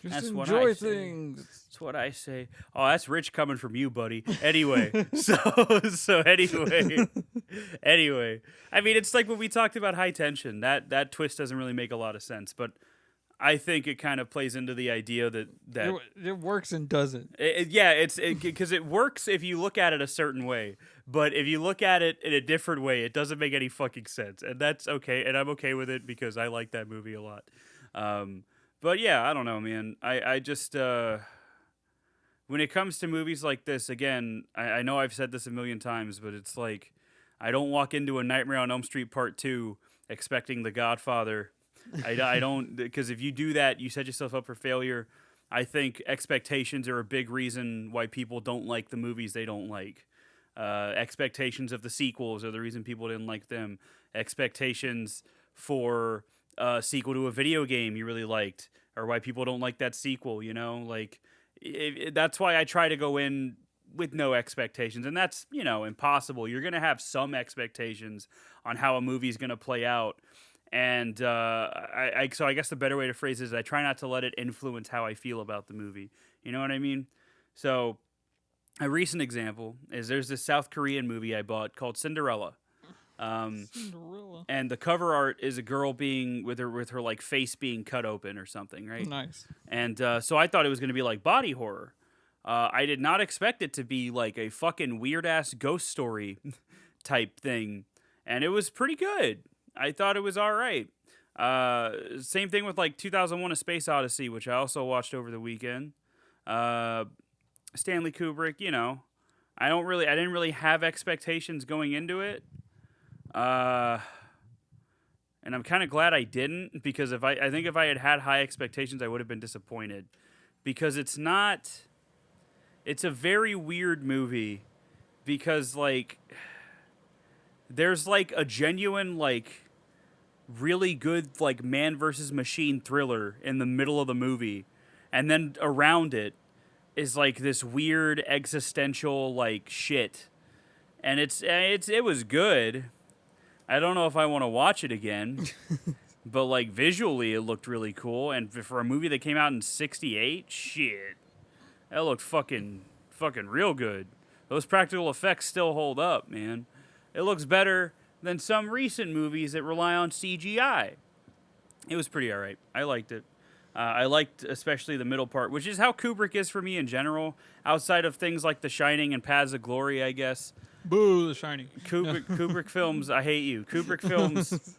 Just enjoy things. That's what I say. Oh, that's rich coming from you, buddy. Anyway, so anyway. I mean, it's like when we talked about High Tension. That twist doesn't really make a lot of sense, but I think it kind of plays into the idea that it works and doesn't. Because it works if you look at it a certain way, but if you look at it in a different way, it doesn't make any fucking sense, and that's okay. And I'm okay with it because I like that movie a lot. But yeah, I don't know, man. I just when it comes to movies like this, again, I know I've said this a million times, but it's like I don't walk into a Nightmare on Elm Street Part 2 expecting The Godfather. I don't, because if you do that, you set yourself up for failure. I think expectations are a big reason why people don't like the movies they don't like. Expectations of the sequels are the reason people didn't like them. Expectations for a sequel to a video game you really liked are why people don't like that sequel, Like, that's why I try to go in with no expectations, and that's, impossible. You're going to have some expectations on how a movie's going to play out. And so I guess the better way to phrase it is I try not to let it influence how I feel about the movie. You know what I mean? So a recent example is there's this South Korean movie I bought called Cinderella. Cinderella. And the cover art is a girl being with her like face being cut open or something, right? Nice. And so I thought it was going to be like body horror. I did not expect it to be like a fucking weird ass ghost story type thing, and it was pretty good. I thought it was all right. Same thing with like 2001: A Space Odyssey, which I also watched over the weekend. Stanley Kubrick, I didn't really have expectations going into it. And I'm kind of glad I didn't, because I think if I had high expectations, I would have been disappointed, because it's a very weird movie, because like there's like a genuine like really good like man versus machine thriller in the middle of the movie, and then around it is like this weird existential like shit, and it was good. I don't know if I want to watch it again, but like visually it looked really cool, and for a movie that came out in '68, shit, that looked fucking real good. Those practical effects still hold up, man. It looks better than some recent movies that rely on CGI. It was pretty alright. I liked it. I liked especially the middle part, which is how Kubrick is for me in general, outside of things like The Shining and Paths of Glory, I guess. Boo, The Shining. Kubrick films, I hate you. Kubrick films,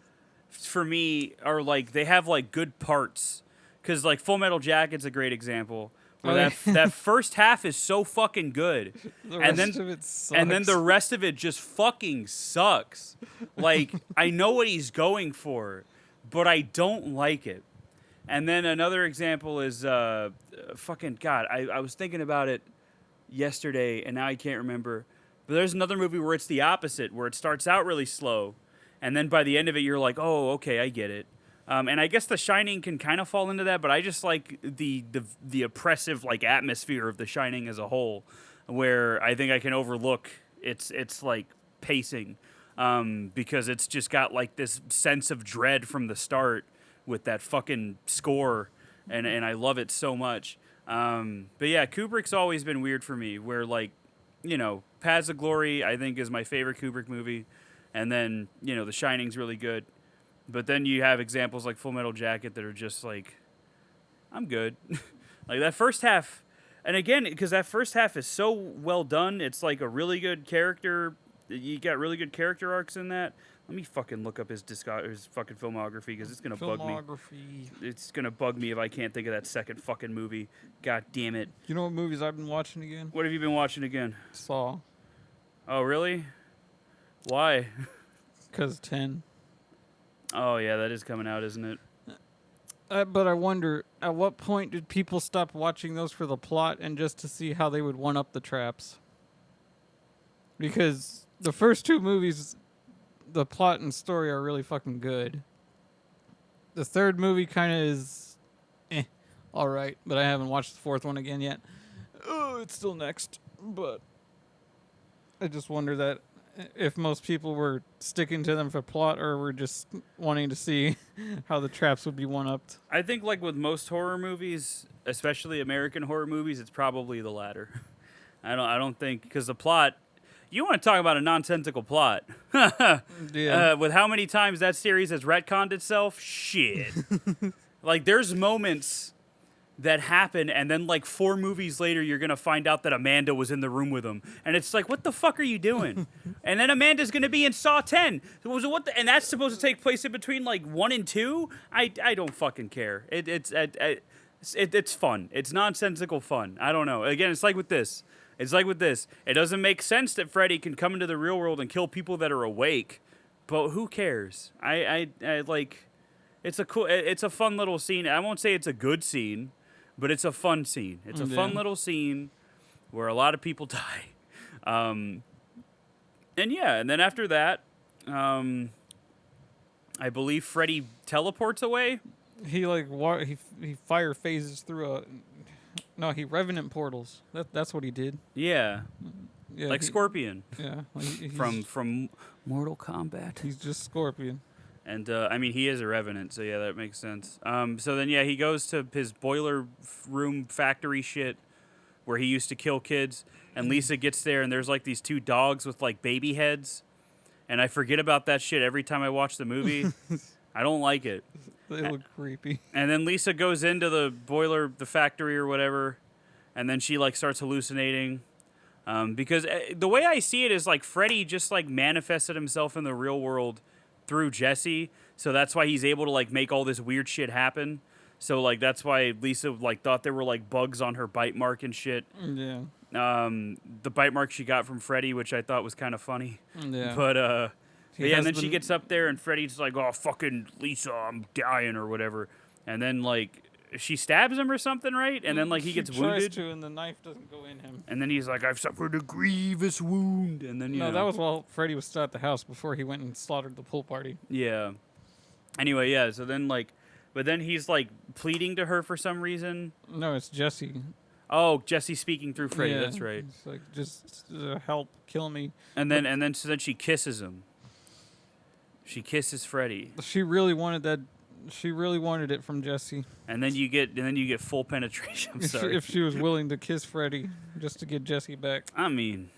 for me, are like, they have like good parts. Because like Full Metal Jacket's a great example. Where that first half is so fucking good. The rest of it sucks. And then the rest of it just fucking sucks. Like, I know what he's going for, but I don't like it. And then another example is fucking God. I was thinking about it yesterday, and now I can't remember. But there's another movie where it's the opposite, where it starts out really slow, and then by the end of it, you're like, oh, okay, I get it. And I guess The Shining can kind of fall into that, but I just like the oppressive like atmosphere of The Shining as a whole, where I think I can overlook its like pacing, because it's just got like this sense of dread from the start with that fucking score, and I love it so much. But yeah, Kubrick's always been weird for me, where like, you know, Paths of Glory I think is my favorite Kubrick movie, and then, you know, The Shining's really good. But then you have examples like Full Metal Jacket that are just like, I'm good. Like that first half, and again, because that first half is so well done, it's like a really good character. You got really good character arcs in that. Let me fucking look up his fucking filmography, because it's gonna bug me. It's gonna bug me if I can't think of that second fucking movie. God damn it. You know what movies I've been watching again? What have you been watching again? Saw. Oh, really? Why? Because 10. Oh, yeah, that is coming out, isn't it? But I wonder, at what point did people stop watching those for the plot and just to see how they would one-up the traps? Because the first two movies, the plot and story are really fucking good. The third movie kind of is, all right, but I haven't watched the fourth one again yet. Oh, it's still next, but I just wonder that if most people were sticking to them for plot, or were just wanting to see how the traps would be one-upped. I think like with most horror movies, especially American horror movies, it's probably the latter. I don't think, because the plot, you want to talk about a nonsensical plot. Yeah. With how many times that series has retconned itself, shit. Like there's moments that happen, and then like 4 movies later, you're gonna find out that Amanda was in the room with him, and it's like, what the fuck are you doing? And then Amanda's gonna be in Saw 10. And that's supposed to take place in between like 1 and 2. I don't fucking care. It's fun. It's nonsensical fun. I don't know. Again, it's like with this. It doesn't make sense that Freddy can come into the real world and kill people that are awake, but who cares? I like. It's a fun little scene. I won't say it's a good scene, but it's a fun scene. It's a fun little scene where a lot of people die. And then after that, I believe Freddy teleports away. He like he fire phases through he revenant portals. That's what he did. Yeah. Yeah, like Scorpion. Yeah. From Mortal Kombat. He's just Scorpion. And, I mean, he is a revenant, so yeah, that makes sense. So then, yeah, he goes to his boiler room factory shit where he used to kill kids, and Lisa gets there, and there's, like, these 2 dogs with, like, baby heads, and I forget about that shit every time I watch the movie. I don't like it. They look creepy. And then Lisa goes into the factory or whatever, and then she, like, starts hallucinating. Because the way I see it is, like, Freddy just, like, manifested himself in the real world through Jesse, so that's why he's able to like make all this weird shit happen. So like that's why Lisa like thought there were like bugs on her bite mark and shit. Yeah. the bite mark she got from Freddy, which I thought was kind of funny. Yeah. But yeah, and then she gets up there and Freddy's like, "Oh, fucking Lisa, I'm dying," or whatever. And then like she stabs him or something, right? And then like he gets wounded. Tries to, and the knife doesn't go in him. And then he's like, "I've suffered a grievous wound." And then that was while Freddy was still at the house before he went and slaughtered the pool party. Yeah. Anyway, yeah. So then but then he's like pleading to her for some reason. No, it's Jesse. Oh, Jesse speaking through Freddy. Yeah, That's right. It's like, just help, kill me. And then she kisses him. She kisses Freddy. She really wanted that. She really wanted it from Jesse. And then you get full penetration. I'm sorry. If she was willing to kiss Freddy just to get Jesse back. I mean,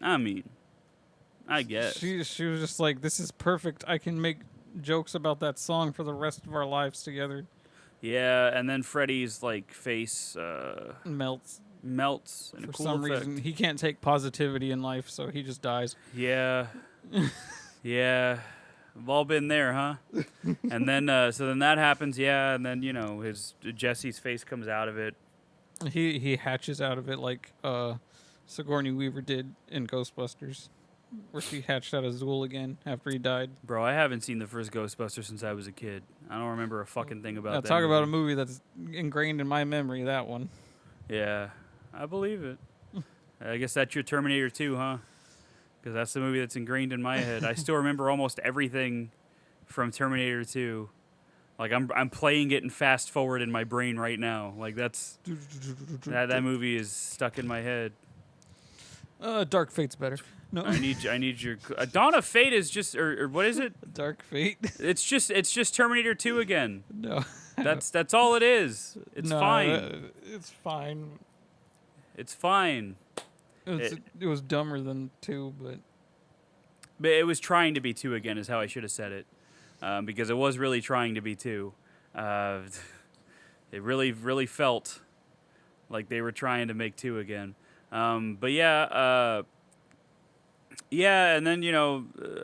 I guess. She was just like, this is perfect. I can make jokes about that song for the rest of our lives together. Yeah, and then Freddy's like face Melts. In a For cool some effect. reason, he can't take positivity in life, so he just dies. Yeah. Yeah. We've all been there, huh? And then so then that happens, yeah, and then his Jesse's face comes out of it. He hatches out of it like Sigourney Weaver did in Ghostbusters, where she hatched out of Zool again after he died. Bro, I haven't seen the first Ghostbusters since I was a kid. I don't remember a fucking thing about that. Talk about a movie that's ingrained in my memory, that one. Yeah, I believe it. I guess that's your Terminator 2, huh? Because that's the movie that's ingrained in my head. I still remember almost everything from Terminator 2. Like I'm playing it in fast forward in my brain right now. Like that movie is stuck in my head. Dark Fate's better. No, I need your Dawn of Fate is just or what is it? Dark Fate. It's just Terminator 2 again. No, That's all it is. It's fine. It's fine. It's fine. It was dumber than 2, but it was trying to be 2 again, is how I should have said it, because it was really trying to be 2. It really felt like they were trying to make 2 again. But yeah, and then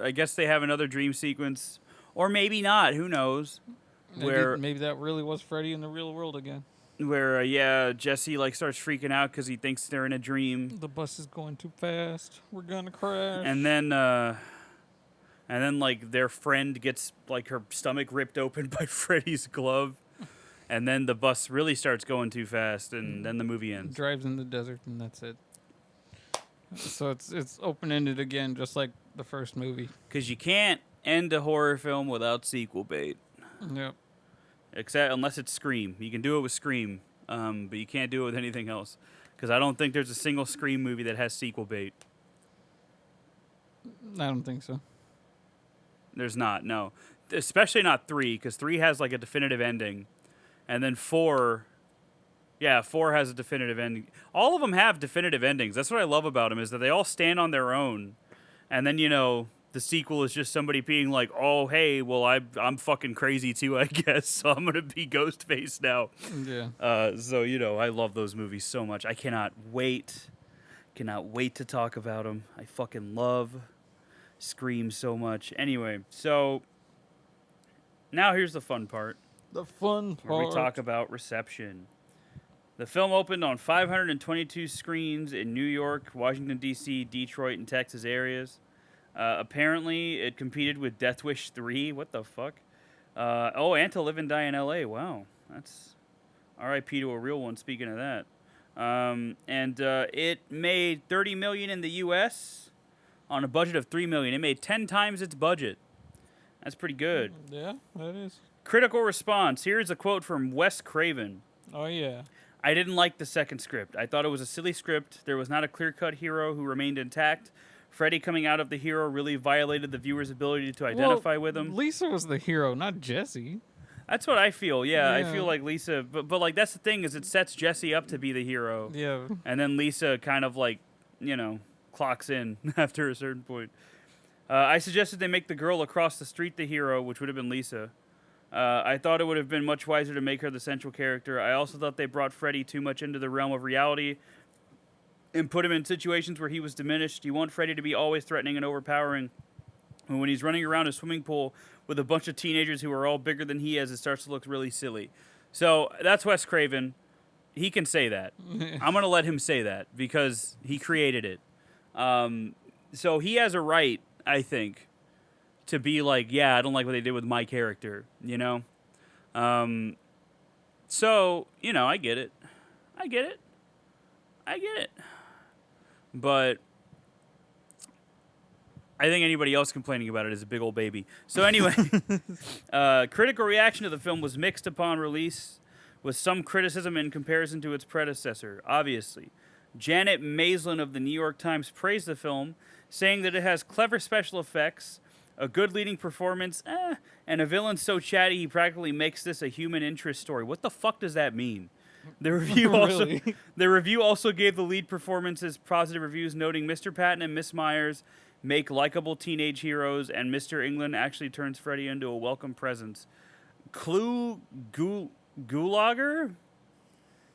I guess they have another dream sequence, or maybe not. Who knows? maybe that really was Freddy in the real world again. Where Jesse like starts freaking out because he thinks they're in a dream. The bus is going too fast. We're gonna crash. And then like their friend gets like her stomach ripped open by Freddy's glove, and then the bus really starts going too fast, and then the movie ends. Drives in the desert, and that's it. So it's open ended again, just like the first movie. Because you can't end a horror film without sequel bait. Yep. Unless it's Scream. You can do it with Scream, but you can't do it with anything else. Because I don't think there's a single Scream movie that has sequel bait. I don't think so. There's not, no. Especially not 3, because 3 has like a definitive ending. And then 4 has a definitive ending. All of them have definitive endings. That's what I love about them, is that they all stand on their own. And then, the sequel is just somebody being like, "Oh, hey, well, I'm fucking crazy too, I guess. So I'm gonna be Ghostface now." Yeah. So I love those movies so much. I cannot wait to talk about them. I fucking love Scream so much. Anyway, so now here's the fun part. The fun part. Where we talk about reception. The film opened on 522 screens in New York, Washington D.C., Detroit, and Texas areas. Apparently, it competed with Death Wish 3. What the fuck? And To Live and Die in L.A. Wow. That's R.I.P. to a real one, speaking of that. It made $30 million in the U.S. on a budget of $3 million. It made 10 times its budget. That's pretty good. Yeah, that is. Critical response. Here's a quote from Wes Craven. Oh, yeah. I didn't like the second script. I thought it was a silly script. There was not a clear-cut hero who remained intact. Freddy coming out of the hero really violated the viewer's ability to identify with him. Lisa was the hero, not Jesse. That's what I feel. Yeah, I feel like Lisa, but like that's the thing, is it sets Jesse up to be the hero. Yeah. And then Lisa kind of like, clocks in after a certain point. I suggested they make the girl across the street the hero, which would have been Lisa. I thought it would have been much wiser to make her the central character. I also thought they brought Freddy too much into the realm of reality and put him in situations where he was diminished. You want Freddy to be always threatening and overpowering. And when he's running around a swimming pool with a bunch of teenagers who are all bigger than he is, it starts to look really silly. So that's Wes Craven. he can say that. I'm going to let him say that because he created it. So he has a right, I think, to be like, yeah, I don't like what they did with my character, you know? So, you know, I get it. But I think anybody else complaining about it is a big old baby. So anyway, critical reaction to the film was mixed upon release, with some criticism in comparison to its predecessor, obviously. Janet Maslin of the New York Times praised the film, saying that it has clever special effects, a good leading performance, and a villain so chatty he practically makes this a human interest story. What the fuck does that mean? The review also gave the lead performances positive reviews, noting Mr. Patton and Miss Myers make likable teenage heroes, and Mr. England actually turns Freddy into a welcome presence. Gulager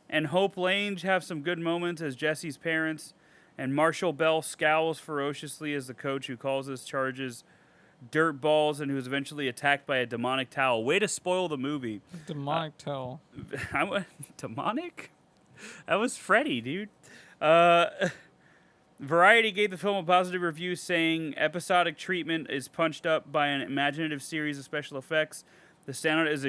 and Hope Lange have some good moments as Jesse's parents, and Marshall Bell scowls ferociously as the coach who calls his charges dirt balls and who's eventually attacked by a demonic towel. Way to spoil the movie. Demonic towel. Demonic? That was Freddy, dude. Variety gave the film a positive review, saying episodic treatment is punched up by an imaginative series of special effects. The standout is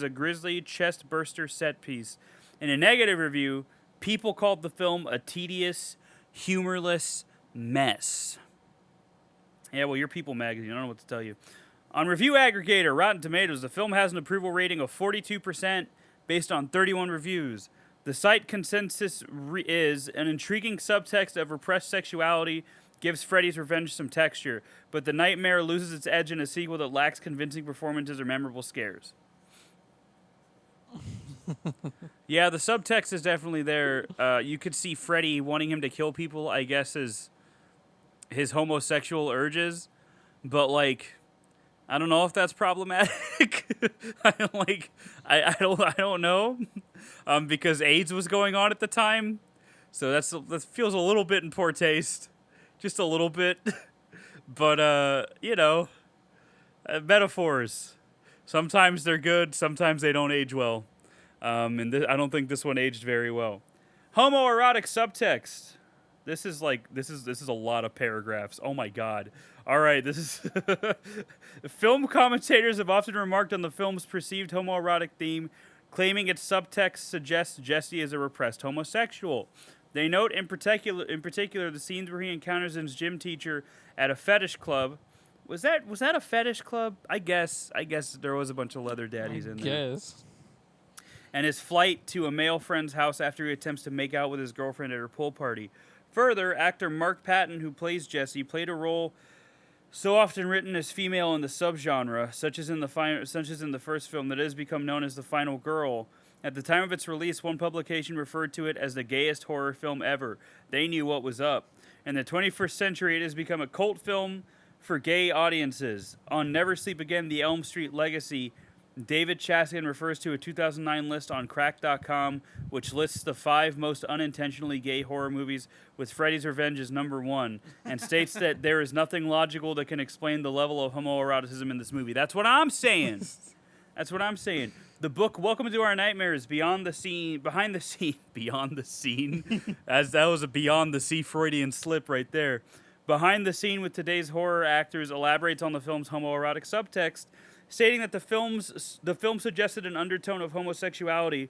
a grisly chest burster set piece. In a negative review, people called the film a tedious, humorless mess. Yeah, well, you're People Magazine. I don't know what to tell you. On review aggregator Rotten Tomatoes, the film has an approval rating of 42% based on 31 reviews. The site consensus is an intriguing subtext of repressed sexuality gives Freddy's Revenge some texture, but the nightmare loses its edge in a sequel that lacks convincing performances or memorable scares. Yeah, the subtext is definitely there. You could see Freddy wanting him to kill people, I guess, as his homosexual urges, but like, I don't know if that's problematic. I don't know, because AIDS was going on at the time, so that feels a little bit in poor taste. Just a little bit. But, you know, metaphors. Sometimes they're good, sometimes they don't age well. And I don't think this one aged very well. Homoerotic subtext. This is a lot of paragraphs. Oh my god. All right, this is... Film commentators have often remarked on the film's perceived homoerotic theme, claiming its subtext suggests Jesse is a repressed homosexual. They note in particular the scenes where he encounters his gym teacher at a fetish club. Was that a fetish club? I guess there was a bunch of leather daddies in there. Yes. And his flight to a male friend's house after he attempts to make out with his girlfriend at her pool party. Further, actor Mark Patton, who plays Jesse, played a role so often written as female in the subgenre, such as in the first film, that it has become known as the final girl. At the time of its release, one publication referred to it as the gayest horror film ever. They knew what was up. In the 21st century, it has become a cult film for gay audiences. On Never Sleep Again, The Elm Street Legacy, David Chaskin refers to a 2009 list on Crack.com, which lists the 5 most unintentionally gay horror movies, with Freddy's Revenge as number 1, and states that there is nothing logical that can explain the level of homoeroticism in this movie. That's what I'm saying. The book Welcome to Our Nightmares, Behind the Scene, as that was a Beyond the Sea Freudian slip right there. Behind the Scene with today's horror actors elaborates on the film's homoerotic subtext, stating that the film suggested an undertone of homosexuality,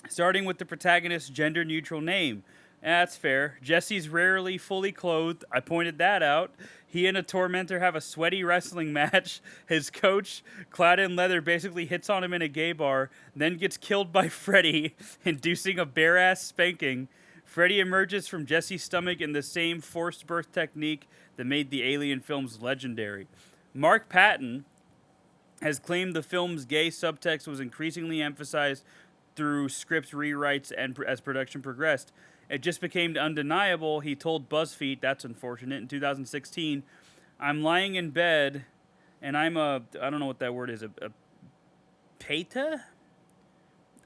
starting with the protagonist's gender-neutral name. That's fair. Jesse's rarely fully clothed. I pointed that out. He and a tormentor have a sweaty wrestling match. His coach, clad in leather, basically hits on him in a gay bar, then gets killed by Freddy, inducing a bare-ass spanking. Freddy emerges from Jesse's stomach in the same forced birth technique that made the Alien films legendary. Mark Patton has claimed the film's gay subtext was increasingly emphasized through script rewrites and as production progressed. It just became undeniable, he told BuzzFeed, that's unfortunate, in 2016, I'm lying in bed, and I don't know what that word is, a peta?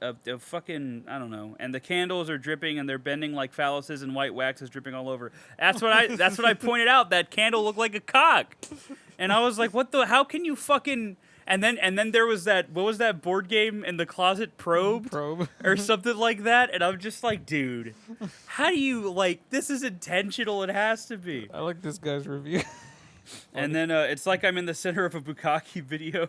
A fucking, I don't know, and the candles are dripping, and they're bending like phalluses, and white wax is dripping all over. That's what I pointed out, that candle looked like a cock. And I was like, how can you fucking... And then there was that, what was that board game in the closet, Probe or something like that, and I'm just like, dude, how do you, like, this is intentional, it has to be. I like this guy's review. And then it's like I'm in the center of a Bukkake video.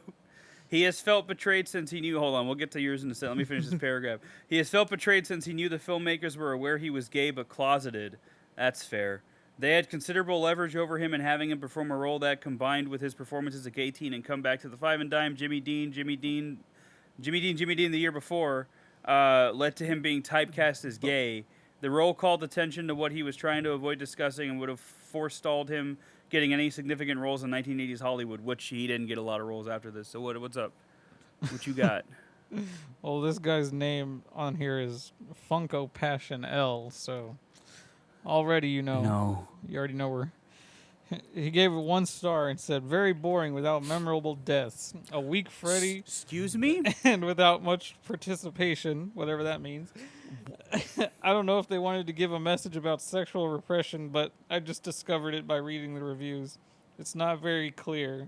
He has felt betrayed since he knew. Hold on, we'll get to yours in a second. Let me finish this paragraph. He has felt betrayed since he knew the filmmakers were aware he was gay but closeted. That's fair. They had considerable leverage over him in having him perform a role that, combined with his performance as a gay teen and come back to the Five and Dime, Jimmy Dean the year before, led to him being typecast as gay. The role called attention to what he was trying to avoid discussing and would have forestalled him getting any significant roles in 1980s Hollywood, which he didn't get a lot of roles after this. So what's up? What you got? Well, this guy's name on here is Funko Passion L, so already you know. No. You already know where. He gave it 1 star and said, very boring without memorable deaths. A weak Freddy. Excuse me? And without much participation, whatever that means. I don't know if they wanted to give a message about sexual repression, but I just discovered it by reading the reviews. It's not very clear.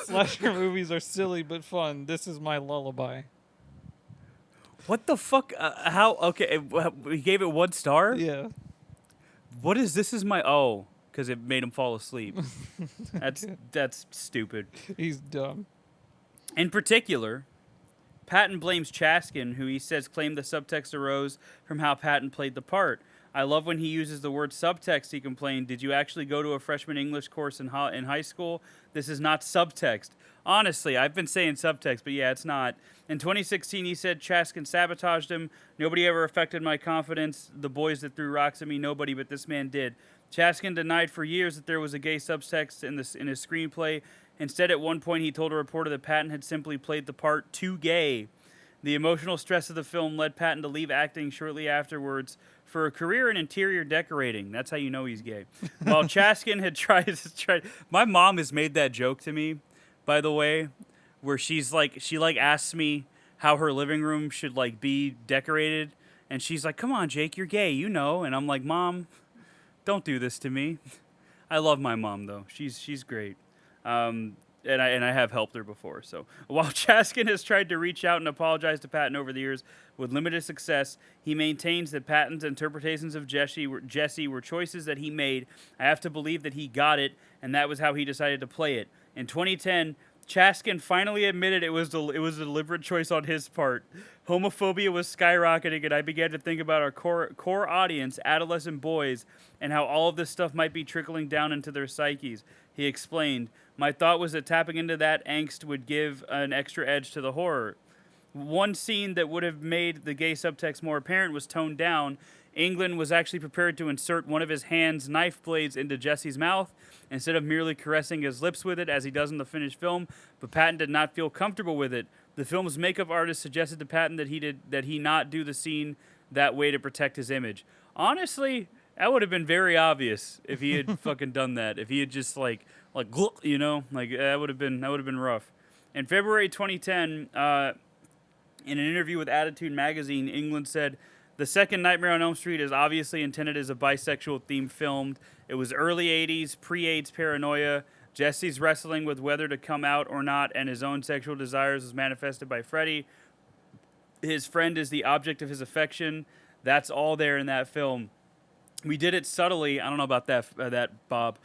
Slasher movies are silly but fun. This is my lullaby. What the fuck? How? Okay, he gave it 1 star? Yeah. What is this? Is my because it made him fall asleep. That's stupid. He's dumb. In particular, Patton blames Chaskin, who he says claimed the subtext arose from how Patton played the part. I love when he uses the word subtext. He complained, "Did you actually go to a freshman English course in high school? This is not subtext." Honestly, I've been saying subtext, but yeah, it's not. In 2016, he said Chaskin sabotaged him. Nobody ever affected my confidence. The boys that threw rocks at me, nobody, but this man did. Chaskin denied for years that there was a gay subtext in his screenplay. Instead, at one point, he told a reporter that Patton had simply played the part too gay. The emotional stress of the film led Patton to leave acting shortly afterwards for a career in interior decorating. That's how you know he's gay. While Chaskin had tried. My mom has made that joke to me, by the way, where she asks me how her living room should like be decorated, and she's like, "Come on, Jake, you're gay, you know." And I'm like, "Mom, don't do this to me." I love my mom though. She's great. And I have helped her before. So while Chaskin has tried to reach out and apologize to Patton over the years with limited success, he maintains that Patton's interpretations of Jesse were choices that he made. I have to believe that he got it, and that was how he decided to play it. In 2010, Chaskin finally admitted it was a deliberate choice on his part. Homophobia was skyrocketing, and I began to think about our core audience, adolescent boys, and how all of this stuff might be trickling down into their psyches. He explained, "My thought was that tapping into that angst would give an extra edge to the horror. One scene that would have made the gay subtext more apparent was toned down. England was actually prepared to insert one of his hand's knife blades into Jesse's mouth instead of merely caressing his lips with it as he does in the finished film, but Patton did not feel comfortable with it. The film's makeup artist suggested to Patton that he not do the scene that way to protect his image." Honestly, that would have been very obvious if he had fucking done that. If he had just like you know, like that would have been rough. In February 2010, in an interview with Attitude magazine, England said, "The second Nightmare on Elm Street is obviously intended as a bisexual themed film. It was early 80s, pre-AIDS paranoia. Jesse's wrestling with whether to come out or not, and his own sexual desires is manifested by Freddy. His friend is the object of his affection. That's all there in that film. We did it subtly." I don't know about that Bob.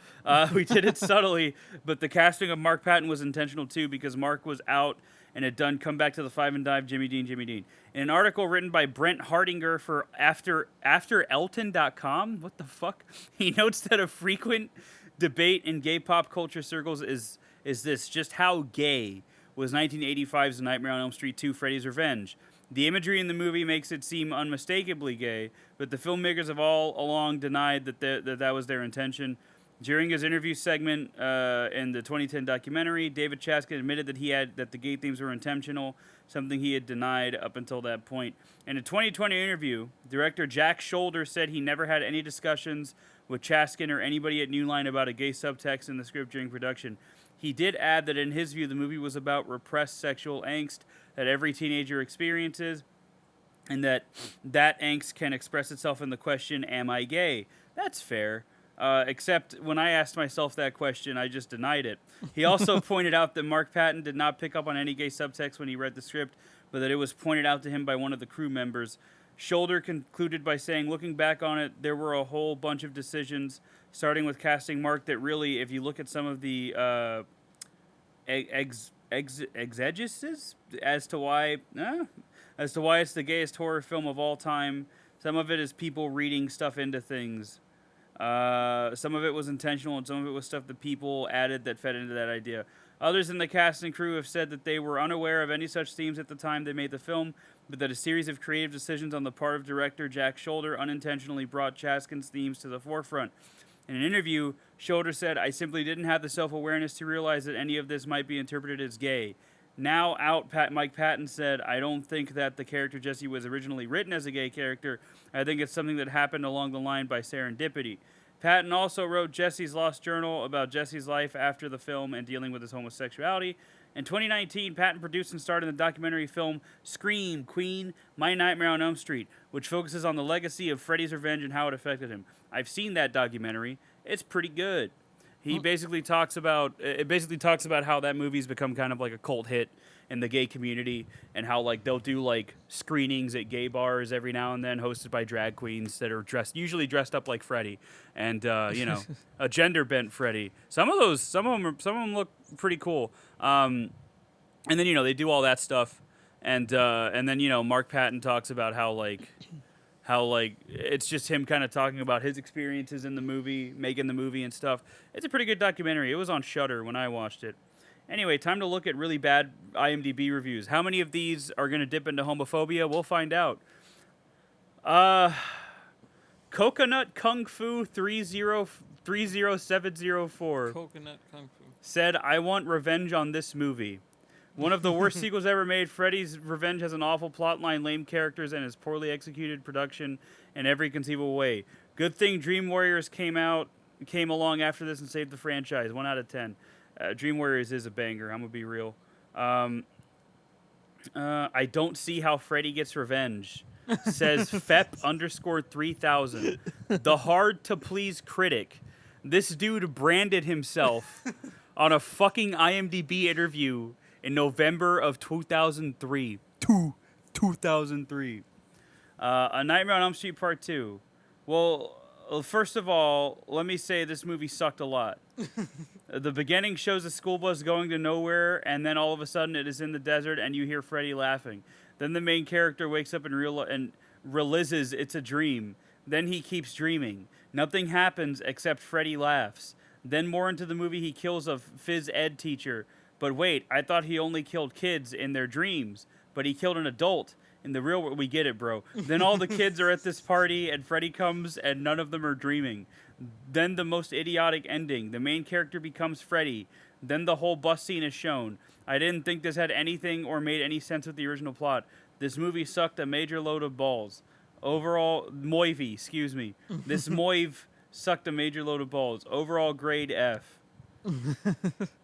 We did it subtly, but the casting of Mark Patton was intentional too, because Mark was out and had done Come Back to the Five and Dime, Jimmy Dean. In an article written by Brent Hardinger for AfterElton.com, what the fuck? He notes that a frequent debate in gay pop culture circles is this: just how gay was 1985's Nightmare on Elm Street 2: Freddy's Revenge? The imagery in the movie makes it seem unmistakably gay, but the filmmakers have all along denied that was their intention. During his interview segment in the 2010 documentary, David Chaskin admitted that the gay themes were intentional, something he had denied up until that point. In a 2020 interview, director Jack Shoulder said he never had any discussions with Chaskin or anybody at New Line about a gay subtext in the script during production. He did add that in his view, the movie was about repressed sexual angst that every teenager experiences, and that angst can express itself in the question, "Am I gay?" That's fair. Except when I asked myself that question, I just denied it. He also pointed out that Mark Patton did not pick up on any gay subtext when he read the script, but that it was pointed out to him by one of the crew members. Shoulder concluded by saying, looking back on it, there were a whole bunch of decisions, starting with casting Mark, that really, if you look at some of the exegesis as to why it's the gayest horror film of all time, some of it is people reading stuff into things. Some of it was intentional, and some of it was stuff that people added that fed into that idea. Others in the cast and crew have said that they were unaware of any such themes at the time they made the film, but that a series of creative decisions on the part of director Jack Shoulder unintentionally brought Chaskin's themes to the forefront. In an interview, Shoulder said, "I simply didn't have the self-awareness to realize that any of this might be interpreted as gay." Now out, Mike Patton said, "I don't think that the character Jesse was originally written as a gay character. I think it's something that happened along the line by serendipity." Patton also wrote Jesse's Lost Journal about Jesse's life after the film and dealing with his homosexuality. In 2019, Patton produced and starred in the documentary film Scream, Queen, My Nightmare on Elm Street, which focuses on the legacy of Freddy's revenge and how it affected him. I've seen that documentary. It's pretty good. He basically talks about how that movie's become kind of like a cult hit in the gay community, and how like they'll do like screenings at gay bars every now and then, hosted by drag queens that are usually dressed up like Freddy, and a gender bent Freddy. Some of them look pretty cool. And then they do all that stuff, and then Mark Patton talks about how it's just him kind of talking about his experiences in the movie, making the movie and stuff. It's a pretty good documentary. It was on Shudder when I watched it. Anyway, time to look at really bad IMDb reviews. How many of these are going to dip into homophobia? We'll find out. Coconut Kung Fu 30704 Coconut Kung Fu said, "I want revenge on this movie. One of the worst sequels ever made. Freddy's Revenge has an awful plotline, lame characters, and is poorly executed production in every conceivable way. Good thing Dream Warriors came along after this and saved the franchise. 1 out of 10. Dream Warriors is a banger. I'm gonna be real. I don't see how Freddy gets revenge," says Fep_3000. The hard to please critic. This dude branded himself on a fucking IMDb interview in November of 2003. 2003. A Nightmare on Elm Street Part 2. Well, first of all, let me say this movie sucked a lot. The beginning shows a school bus going to nowhere, and then all of a sudden it is in the desert, and you hear Freddy laughing. Then the main character wakes up and realizes it's a dream. Then he keeps dreaming. Nothing happens except Freddy laughs. Then more into the movie, he kills a phys ed teacher. But wait, I thought he only killed kids in their dreams. But he killed an adult. In the real world, we get it, bro. Then all the kids are at this party, and Freddy comes, and none of them are dreaming. Then the most idiotic ending. The main character becomes Freddy. Then the whole bus scene is shown. I didn't think this had anything or made any sense with the original plot. This movie sucked a major load of balls. Overall, This Moive sucked a major load of balls. Overall, grade F.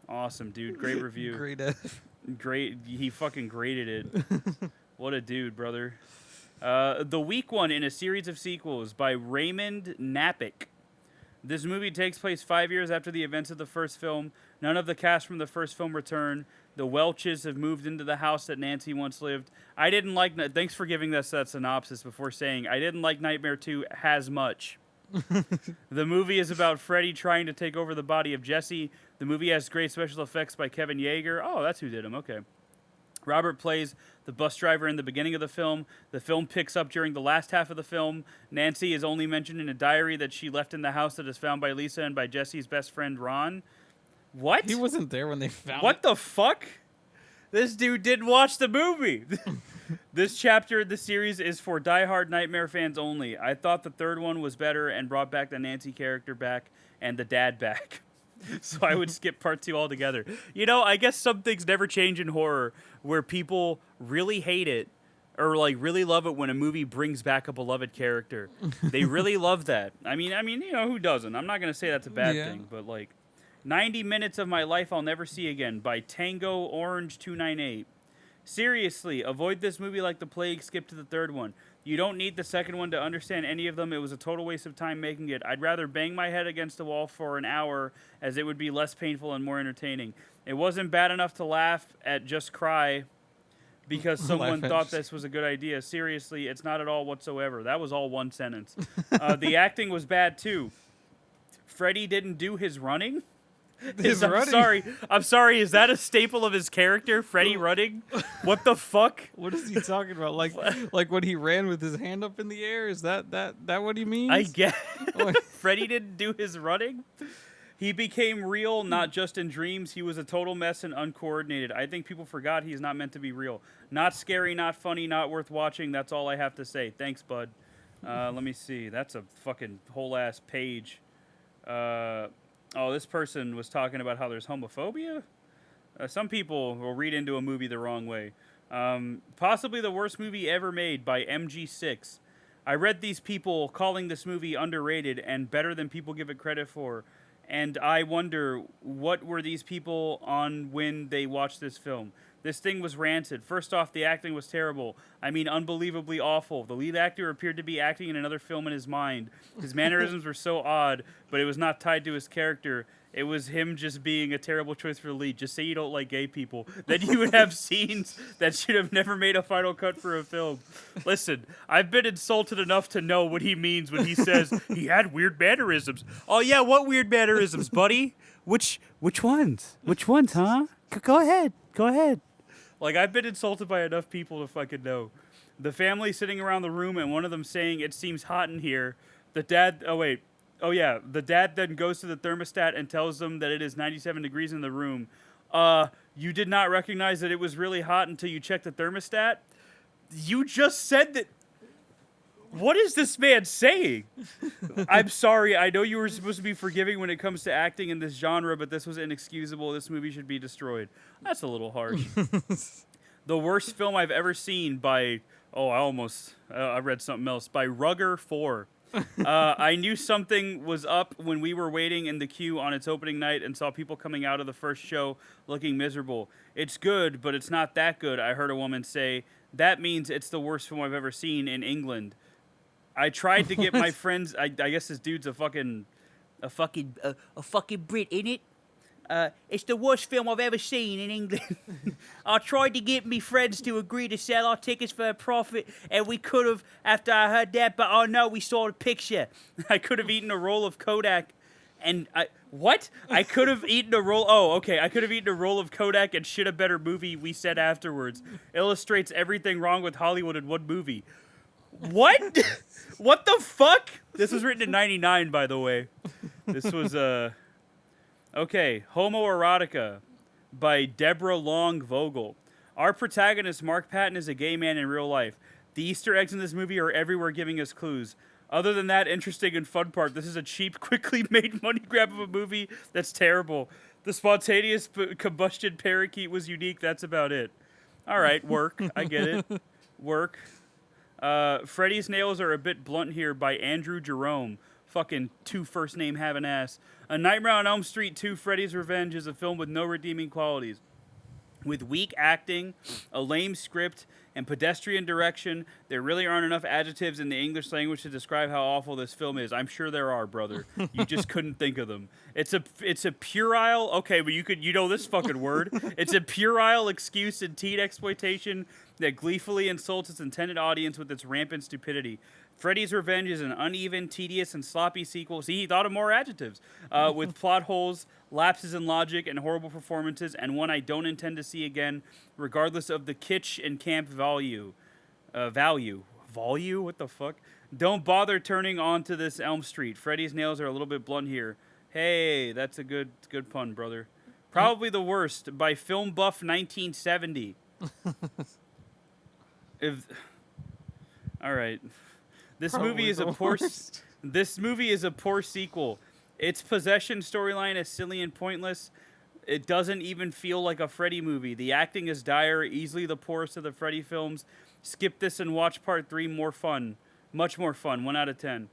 Awesome, dude. Great review. Grade F. Great. He fucking graded it. What a dude, brother. The Weak One in a series of sequels by Raymond Napick. This movie takes place 5 years after the events of the first film. None of the cast from the first film return. The Welches have moved into the house that Nancy once lived. I didn't like... Thanks for giving us that synopsis before saying, I didn't like Nightmare 2 as much. The movie is about Freddy trying to take over the body of Jesse. The movie has great special effects by Kevin Yeager. Oh, that's who did them. Okay. Robert plays the bus driver in the beginning of the film. The film picks up during the last half of the film. Nancy is only mentioned in a diary that she left in the house that is found by Lisa and by Jesse's best friend, Ron. What? He wasn't there when they found What it. the fuck? This dude didn't watch the movie. This chapter of the series is for diehard Nightmare fans only. I thought the third one was better and brought back the Nancy character back and the dad back. So I would skip part 2 altogether. I guess some things never change in horror, where people really hate it or like really love it when a movie brings back a beloved character. They really love that. I mean, who doesn't? I'm not going to say that's a bad thing, but like 90 Minutes of My Life I'll Never See Again by Tango Orange 298 Seriously, avoid this movie like the plague. Skip to the third one. You don't need the second one to understand any of them. It was a total waste of time making it. I'd rather bang my head against the wall for an hour, as it would be less painful and more entertaining. It wasn't bad enough to laugh at, just cry because someone thought this was a good idea. Seriously, it's not at all whatsoever. That was all one sentence. The acting was bad too. Freddy didn't do his running. I'm sorry. Is that a staple of his character, Freddy running? What the fuck? What is he talking about? Like when he ran with his hand up in the air? Is that what he means? I guess. Freddy didn't do his running. He became real, not just in dreams. He was a total mess and uncoordinated. I think people forgot he's not meant to be real. Not scary, not funny, not worth watching. That's all I have to say. Thanks, bud. Let me see. That's a fucking whole ass page. This person was talking about how there's homophobia. Some people will read into a movie the wrong way. Possibly the worst movie ever made by MG6. I read these people calling this movie underrated and better than people give it credit for. And I wonder, what were these people on when they watched this film? This thing was rancid. First off, the acting was terrible. I mean, unbelievably awful. The lead actor appeared to be acting in another film in his mind. His mannerisms were so odd, but it was not tied to his character. It was him just being a terrible choice for the lead. Just say you don't like gay people. Then you would have scenes that should have never made a final cut for a film. Listen, I've been insulted enough to know what he means when he says he had weird mannerisms. Oh, yeah, what weird mannerisms, buddy? Which ones? Which ones, huh? Go ahead. Like, I've been insulted by enough people to fucking know. The family sitting around the room and one of them saying, "It seems hot in here." The dad then goes to the thermostat and tells them that it is 97 degrees in the room. You did not recognize that it was really hot until you checked the thermostat? You just said that. What is this man saying? I'm sorry. I know you were supposed to be forgiving when it comes to acting in this genre, but this was inexcusable. This movie should be destroyed. That's a little harsh. The worst film I've ever seen by... I read something else. By Rugger 4. I knew something was up when we were waiting in the queue on its opening night and saw people coming out of the first show looking miserable. It's good, but it's not that good, I heard a woman say. That means it's the worst film I've ever seen in England. I tried to get my friends. I guess this dude's a fucking Brit, innit? It's the worst film I've ever seen in England. I tried to get me friends to agree to sell our tickets for a profit, and we could have after I heard that, but oh no, we saw the picture. I could have eaten a roll of Kodak, and I could have eaten a roll. Oh, okay. I could have eaten a roll of Kodak and shit a better movie. We said afterwards illustrates everything wrong with Hollywood in one movie. What? What the fuck? This was written in 99, by the way. This was, okay, Homoerotica by Deborah Long Vogel. Our protagonist, Mark Patton, is a gay man in real life. The Easter eggs in this movie are everywhere giving us clues. Other than that interesting and fun part, this is a cheap, quickly made money grab of a movie that's terrible. The spontaneous combustion parakeet was unique. That's about it. All right, work. I get it. Work. Freddy's nails are a bit blunt here by Andrew Jerome. Fucking two first name having ass. A Nightmare on Elm Street 2 Freddy's Revenge is a film with no redeeming qualities. With weak acting, a lame script, and pedestrian direction, there really aren't enough adjectives in the English language to describe how awful this film is. I'm sure there are, brother. You just couldn't think of them. It's a puerile, okay, but you know this fucking word. It's a puerile excuse in teen exploitation that gleefully insults its intended audience with its rampant stupidity. Freddy's Revenge is an uneven, tedious, and sloppy sequel. See, he thought of more adjectives. With plot holes, lapses in logic, and horrible performances, and one I don't intend to see again, regardless of the kitsch and camp value. Value? What the fuck? Don't bother turning on to this Elm Street. Freddy's nails are a little bit blunt here. Hey, that's a good pun, brother. Probably the worst, by Film Buff 1970. All right. This movie is a poor sequel. Its possession storyline is silly and pointless. It doesn't even feel like a Freddy movie. The acting is dire, easily the poorest of the Freddy films. Skip this and watch part 3. More fun. Much more fun. 1 out of 10.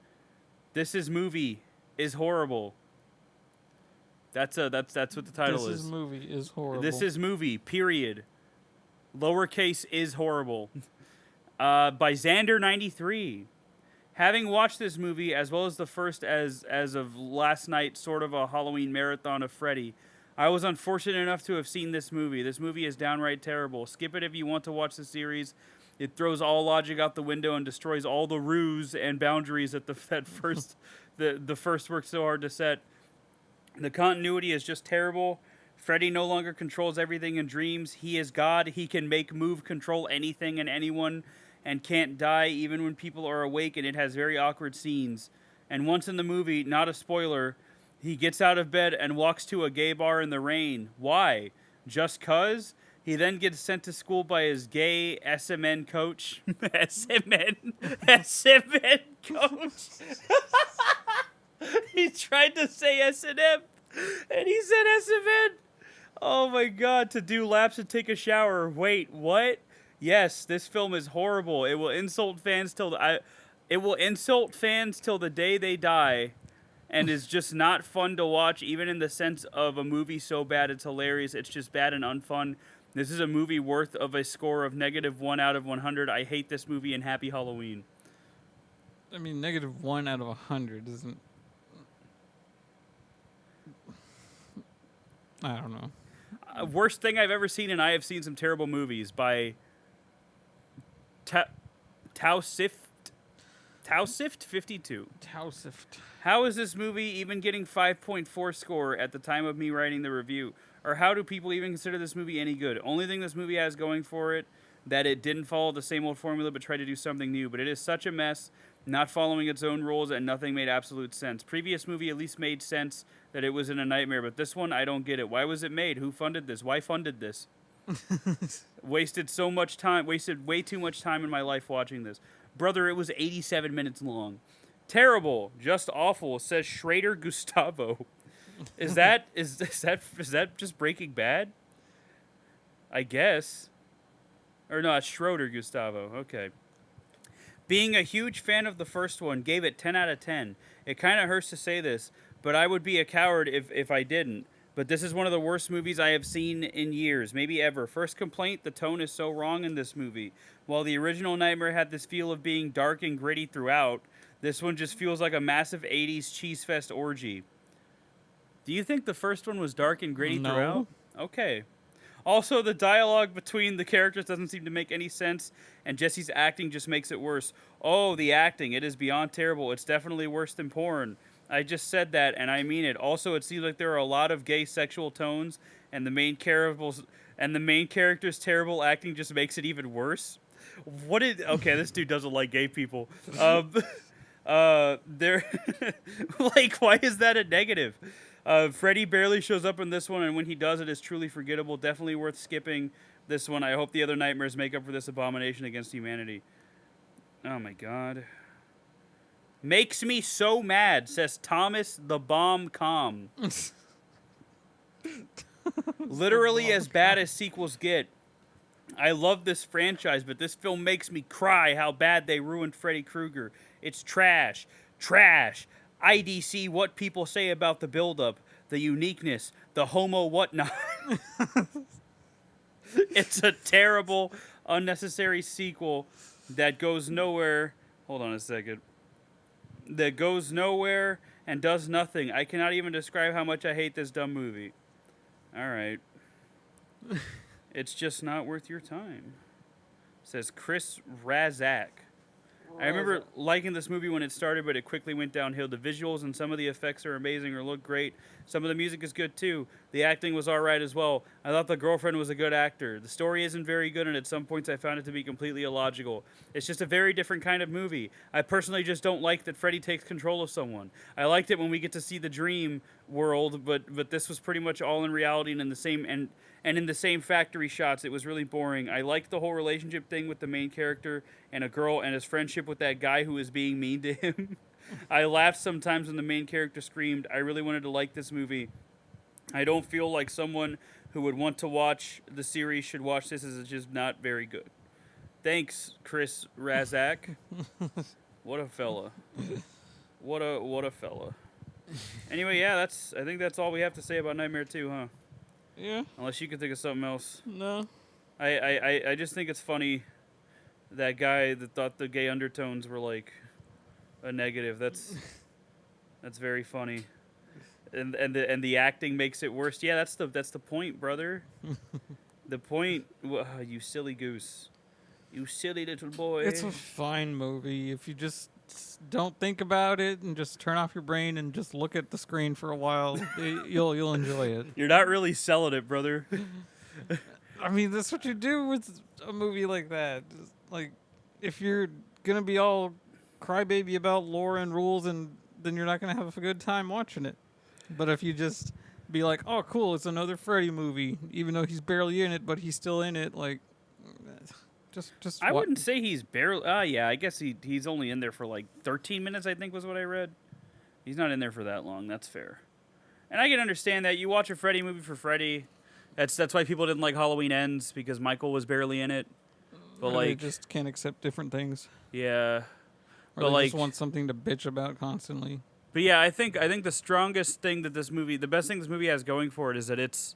This movie is horrible. That's what the title is. This movie is horrible. This is movie, period. Lowercase is horrible. By Xander93. Having watched this movie as well as the first as of last night, sort of a Halloween marathon of Freddy, I was unfortunate enough to have seen this movie. This movie is downright terrible. Skip it if you want to watch the series. It throws all logic out the window and destroys all the ruse and boundaries that the first worked so hard to set. The continuity is just terrible. Freddy no longer controls everything in dreams. He is God. He can make, move, control anything and anyone, and can't die even when people are awake, and it has very awkward scenes. And once in the movie, not a spoiler, he gets out of bed and walks to a gay bar in the rain. Why? Just 'cause? He then gets sent to school by his gay SMN coach. SMN coach. He tried to say S&M, and he said SMN. Oh my god, to do laps and take a shower. Wait, what? Yes, this film is horrible. It will insult fans till the day they die, and is just not fun to watch, even in the sense of a movie so bad it's hilarious. It's just bad and unfun. This is a movie worth of a score of -1 out of 100. I hate this movie, and happy Halloween. I mean, -1 out of 100 isn't. I don't know. Worst thing I've ever seen, and I have seen some terrible movies, by Tausift 52. Tausift. How is this movie even getting 5.4 score at the time of me writing the review? Or how do people even consider this movie any good? Only thing this movie has going for it, that it didn't follow the same old formula but tried to do something new. But it is such a mess, not following its own rules, and nothing made absolute sense. Previous movie at least made sense that it was in a nightmare, but this one, I don't get it. Why was it made? Who funded this? Why funded this? Wasted so much time. Wasted way too much time in my life watching this. Brother, it was 87 minutes long. Terrible. Just awful, says Schrader Gustavo. Is that just Breaking Bad? I guess. Or no, it's Schroeder Gustavo. Okay. Being a huge fan of the first one, gave it 10 out of 10. It kind of hurts to say this, but I would be a coward if I didn't. But this is one of the worst movies I have seen in years, maybe ever. First complaint, the tone is so wrong in this movie. While the original Nightmare had this feel of being dark and gritty throughout, this one just feels like a massive 80s cheese fest orgy. Do you think the first one was dark and gritty throughout? Okay. Also, the dialogue between the characters doesn't seem to make any sense, and Jesse's acting just makes it worse. Oh, the acting. It is beyond terrible. It's definitely worse than porn. I just said that, and I mean it. Also, it seems like there are a lot of gay sexual tones, and the main character's terrible acting just makes it even worse. Okay, this dude doesn't like gay people. They're like, why is that a negative? Freddy barely shows up in this one, and when he does, it is truly forgettable. Definitely worth skipping this one. I hope the other nightmares make up for this abomination against humanity. Oh my god. Makes me so mad, says Thomas the Bomb Com. Literally as bad as sequels get. I love this franchise, but this film makes me cry how bad they ruined Freddy Krueger. It's trash. Trash. IDC, what people say about the build-up, the uniqueness, the homo whatnot. It's a terrible, unnecessary sequel that goes nowhere. Hold on a second. That goes nowhere and does nothing. I cannot even describe how much I hate this dumb movie. All right. It's just not worth your time. Says Chris Razak. I remember liking this movie when it started, but it quickly went downhill. The visuals and some of the effects are amazing or look great. Some of the music is good too. The acting was all right as well. I thought the girlfriend was a good actor. The story isn't very good, and at some points I found it to be completely illogical. It's just a very different kind of movie. I personally just don't like that Freddy takes control of someone. I liked it when we get to see the dream world, but this was pretty much all in reality and in the same and in the same factory shots. It was really boring. I liked the whole relationship thing with the main character and a girl and his friendship with that guy who was being mean to him. I laughed sometimes when the main character screamed. I really wanted to like this movie. I don't feel like someone who would want to watch the series should watch this, as it's just not very good. Thanks, Chris Razak. What a fella. What a fella. Anyway, yeah, I think that's all we have to say about Nightmare 2, huh? Yeah. Unless you can think of something else. No. I just think it's funny that guy that thought the gay undertones were like a negative. That's very funny. And the acting makes it worse. Yeah, that's the point, brother. The point, you silly goose. You silly little boy. It's a fine movie if you just don't think about it and just turn off your brain and just look at the screen for a while. You'll enjoy it. You're not really selling it, brother. I mean, that's what you do with a movie like that. Just, like, if you're gonna be all crybaby about lore and rules, and then you're not gonna have a good time watching it. But if you just be like, "Oh, cool, it's another Freddy movie," even though he's barely in it, but he's still in it, like, just. I wouldn't say he's barely. Yeah, I guess he's only in there for like 13 minutes. I think was what I read. He's not in there for that long. That's fair. And I can understand that. You watch a Freddy movie for Freddy. That's why people didn't like Halloween Ends, because Michael was barely in it. But They like, just can't accept different things, yeah. or But they like, just want something to bitch about constantly. but yeah, I think the strongest thing that the best thing this movie has going for it is that it's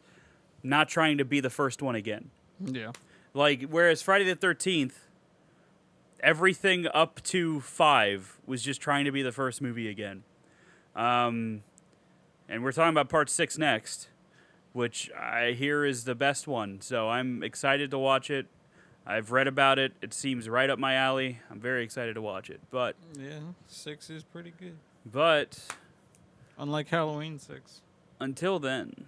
not trying to be the first one again. Yeah. Like, whereas Friday the 13th, everything up to 5 was just trying to be the first movie again. And we're talking about part 6 next, which I hear is the best one. So I'm excited to watch it. I've read about it. It seems right up my alley. I'm very excited to watch it. But Yeah, 6 is pretty good. Unlike Halloween 6. until then,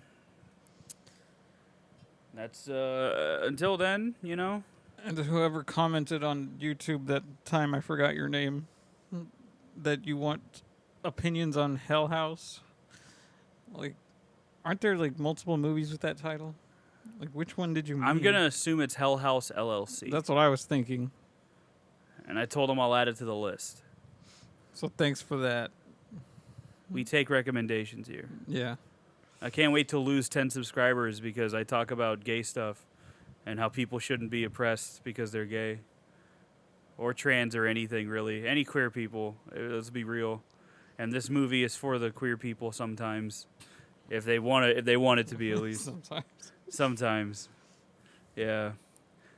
until then, And whoever commented on YouTube that time, I forgot your name, that you want opinions on Hell House. Like, aren't there like multiple movies with that title? Like, which one did you mean? I'm going to assume it's Hell House LLC. That's what I was thinking. And I told him I'll add it to the list. So thanks for that. We take recommendations here. Yeah. I can't wait to lose 10 subscribers because I talk about gay stuff and how people shouldn't be oppressed because they're gay. Or trans or anything, really. Any queer people. Let's be real. And this movie is for the queer people sometimes. If they want it to be, at least. Sometimes. Yeah.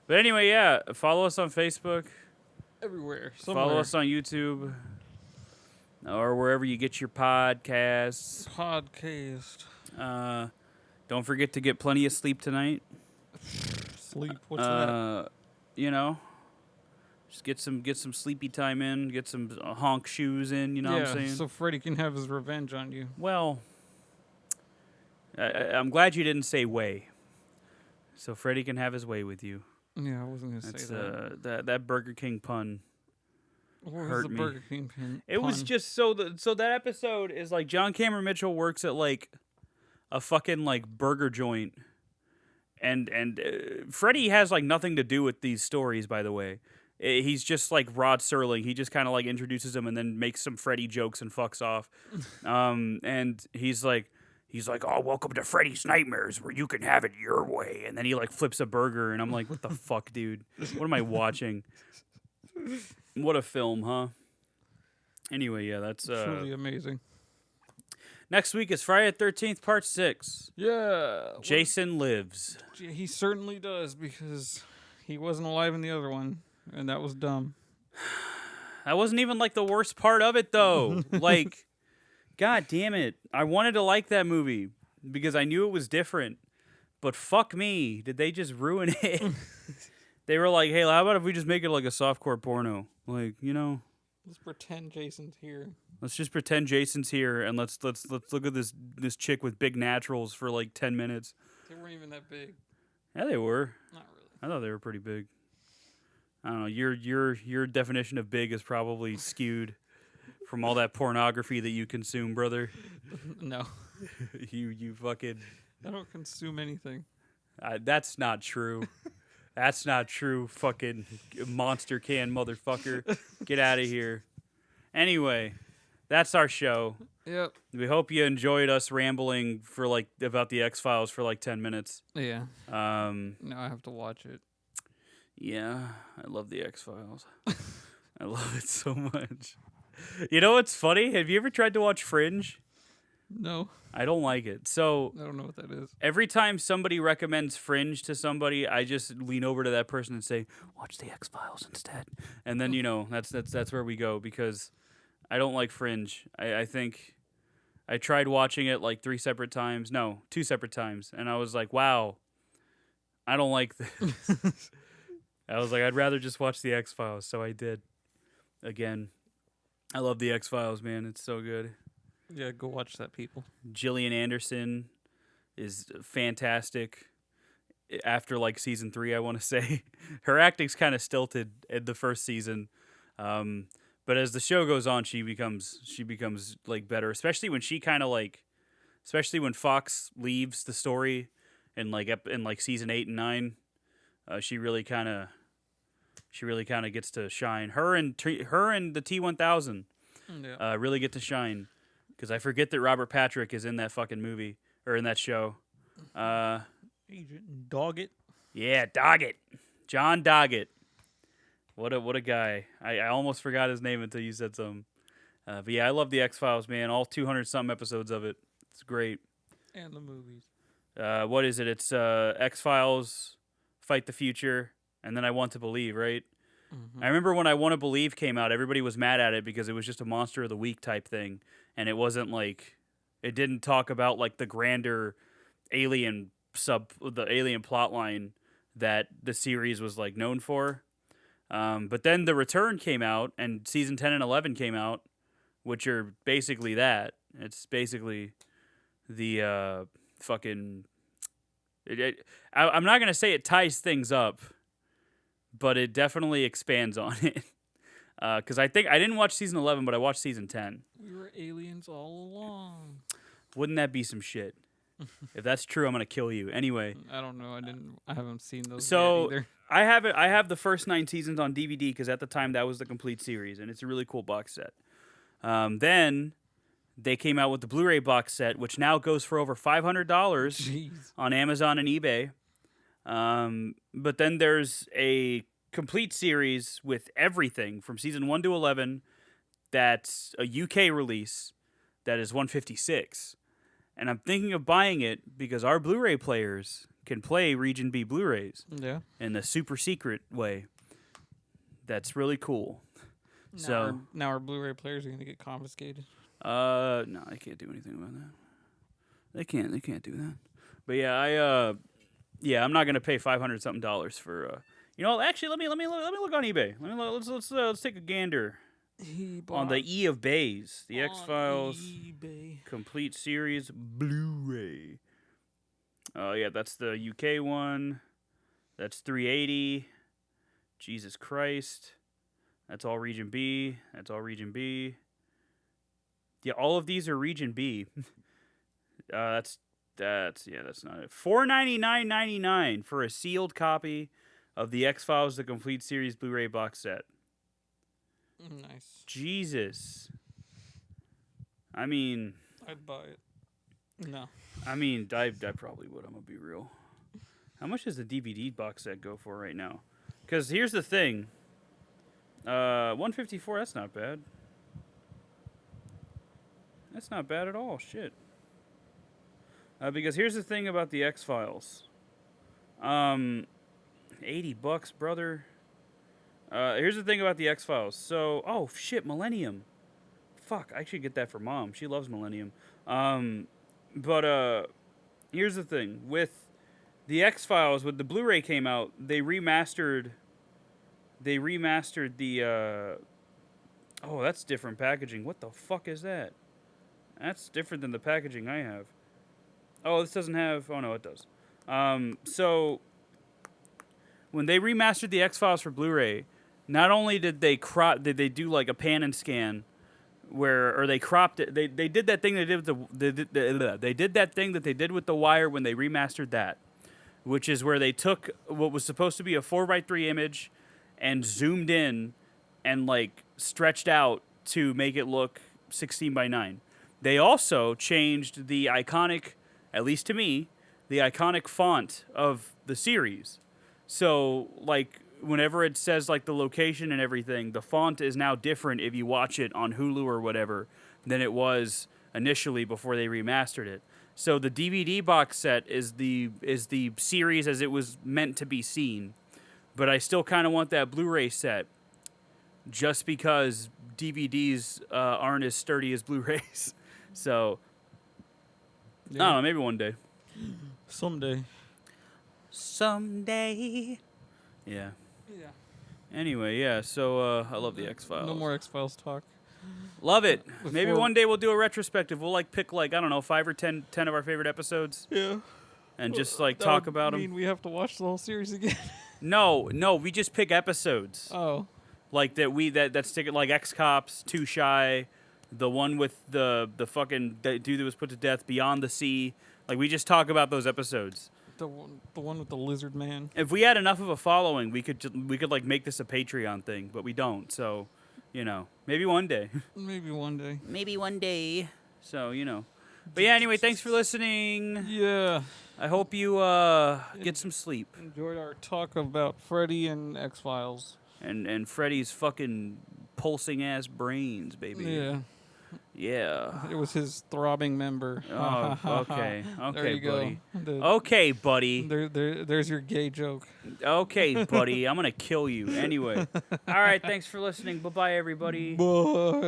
But anyway, yeah. Follow us on Facebook. Everywhere. Somewhere. Follow us on YouTube. Or wherever you get your podcasts. Don't forget to get plenty of sleep tonight. Sleep. What's that? Just get some sleepy time in. Get some honk shoes in. You know what I'm saying? So Freddy can have his revenge on you. Well, I'm glad you didn't say way. So Freddy can have his way with you. Yeah, I wasn't gonna say that. That Burger King pun. What was hurt the me. Burger King pun? It was just so that episode is like John Cameron Mitchell works at like a fucking like burger joint, and Freddy has like nothing to do with these stories, by the way. He's just like Rod Serling. He just kind of like introduces him and then makes some Freddy jokes and fucks off. And he's like, oh, welcome to Freddy's Nightmares, where you can have it your way. And then he like flips a burger, and I'm like, what the fuck, dude? What am I watching? What a film, huh? Anyway, yeah, that's truly amazing. Next week is Friday the 13th, part 6. Yeah. Jason lives. He certainly does, because he wasn't alive in the other one, and that was dumb. That wasn't even like the worst part of it, though. Like, god damn it. I wanted to like that movie because I knew it was different. But fuck me, did they just ruin it? They were like, hey, how about if we just make it like a softcore porno? Like, Let's pretend Jason's here. let's just pretend Jason's here, and let's look at this chick with big naturals for like 10 minutes. They weren't even that big. Yeah, they were. Not really. I thought they were pretty big. I don't know. Your definition of big is probably skewed from all that pornography that you consume, brother. No. You fucking. I don't consume anything. That's not true. That's not true, fucking monster can motherfucker. Get out of here. Anyway, that's our show. Yep. We hope you enjoyed us rambling for like about the X-Files for like 10 minutes. Yeah. Now I have to watch it. Yeah, I love the X-Files. I love it so much. You know what's funny? Have you ever tried to watch Fringe? No, I don't like it. So I don't know what that is. every time somebody recommends Fringe to somebody, I just lean over to that person and say, "Watch the X-Files instead." And then that's where we go because I don't like Fringe. I think I tried watching it like 2 separate times, and I was like, "Wow, I don't like this." I was like, "I'd rather just watch the X-Files," so I did. Again, I love the X-Files, man. It's so good. Yeah, go watch that, people. Gillian Anderson is fantastic. After like season 3, I want to say her acting's kind of stilted in the first season, but as the show goes on, she becomes like better. Especially when Fox leaves the story in like season 8 and 9, she really kind of gets to shine. Her and the T-1000 Yeah. really get to shine because I forget that Robert Patrick is in that fucking movie or in that show. Agent Doggett. Yeah, Doggett. John Doggett. What a guy. I almost forgot his name until you said something. But yeah, I love the X-Files, man. All 200-something episodes of it. It's great. And the movies. What is it? It's X-Files, Fight the Future, and then I Want to Believe, right? Mm-hmm. I remember when I Want to Believe came out, everybody was mad at it because it was just a Monster of the Week type thing. And it wasn't like... It didn't talk about like the grander alien plot line that the series was like known for. But then The Return came out and season 10 and 11 came out, which are basically that. It's basically the fucking... I'm not going to say it ties things up, but it definitely expands on it. Because I think I didn't watch season 11, but I watched season 10. We were aliens all along. Wouldn't that be some shit? If that's true, I'm gonna kill you. Anyway, I don't know. I haven't seen those so yet either. I have it. I have the first 9 seasons on DVD because at the time that was the complete series, and it's a really cool box set. Then they came out with the Blu-ray box set, which now goes for over $500 Jeez. on Amazon and eBay. But then there's a complete series with everything from season 1 to 11. That's a UK release. That is 156. And I'm thinking of buying it because our Blu-ray players can play Region B Blu-rays Yeah. in a super secret way. That's really cool. Now our Blu-ray players are going to get confiscated. No, I can't do anything about that. They can't do that. But yeah, I'm not gonna pay $500 for. Actually, let me look on eBay. Let's take a gander on the E of Bays, the X-Files eBay. complete series Blu-ray. Oh yeah, that's the UK one. That's 380. Jesus Christ. That's all Region B. Yeah, all of these are Region B. That's not it. $499.99 for a sealed copy of the X-Files the complete series Blu-ray box set. Nice. Jesus. I mean, I'd buy it. No. I probably would. I'm gonna be real. How much does the DVD box set go for right now? Because here's the thing. 154. That's not bad. That's not bad at all. Shit. Because here's the thing about the X-Files. $80, brother. Here's the thing about the X-Files. So, oh shit, Millennium. Fuck, I should get that for Mom. She loves Millennium. But here's the thing with the X-Files. When the Blu-ray came out, they remastered the. Oh, that's different packaging. What the fuck is that? That's different than the packaging I have. Oh, this doesn't have... Oh, no, it does. So, when they remastered the X-Files for Blu-ray, not only did they do like a pan and scan, or they cropped it. They did that thing they did with they did that thing that they did with The Wire when they remastered that, which is where they took what was supposed to be a 4:3 image and zoomed in and like stretched out to make it look 16:9. They also changed the iconic, at least to me, the iconic font of the series. So, like, whenever it says, like, the location and everything, the font is now different if you watch it on Hulu or whatever than it was initially before they remastered it. So the DVD box set is the series as it was meant to be seen, but I still kind of want that Blu-ray set, just because DVDs aren't as sturdy as Blu-rays. So I don't know, maybe one day. Someday. Yeah. Yeah. Anyway, yeah. So I love the X-Files. No more X-Files talk. Love it. Maybe Before- one day we'll do a retrospective. We'll pick I don't know, 5 or 10 of our favorite episodes. Yeah. And just That talk would about mean them. we have to watch the whole series again. No, we just pick episodes. Oh. Like that stick like X-Cops, Too Shy, the one with the fucking dude that was put to death, Beyond the Sea. Like we just talk about those episodes. The one with the lizard man. If we had enough of a following, we could like make this a Patreon thing, but we don't. So, maybe one day. Maybe one day. Maybe one day. So, But yeah, anyway, thanks for listening. Yeah. I hope you get some sleep. Enjoyed our talk about Freddy and X-Files. And Freddy's fucking pulsing ass brains, baby. Yeah. Yeah. It was his throbbing member. Oh, okay. There you buddy. go. Okay, buddy. There's your gay joke. Okay, buddy. I'm going to kill you. Anyway. All right, thanks for listening. Bye-bye, everybody. Bye.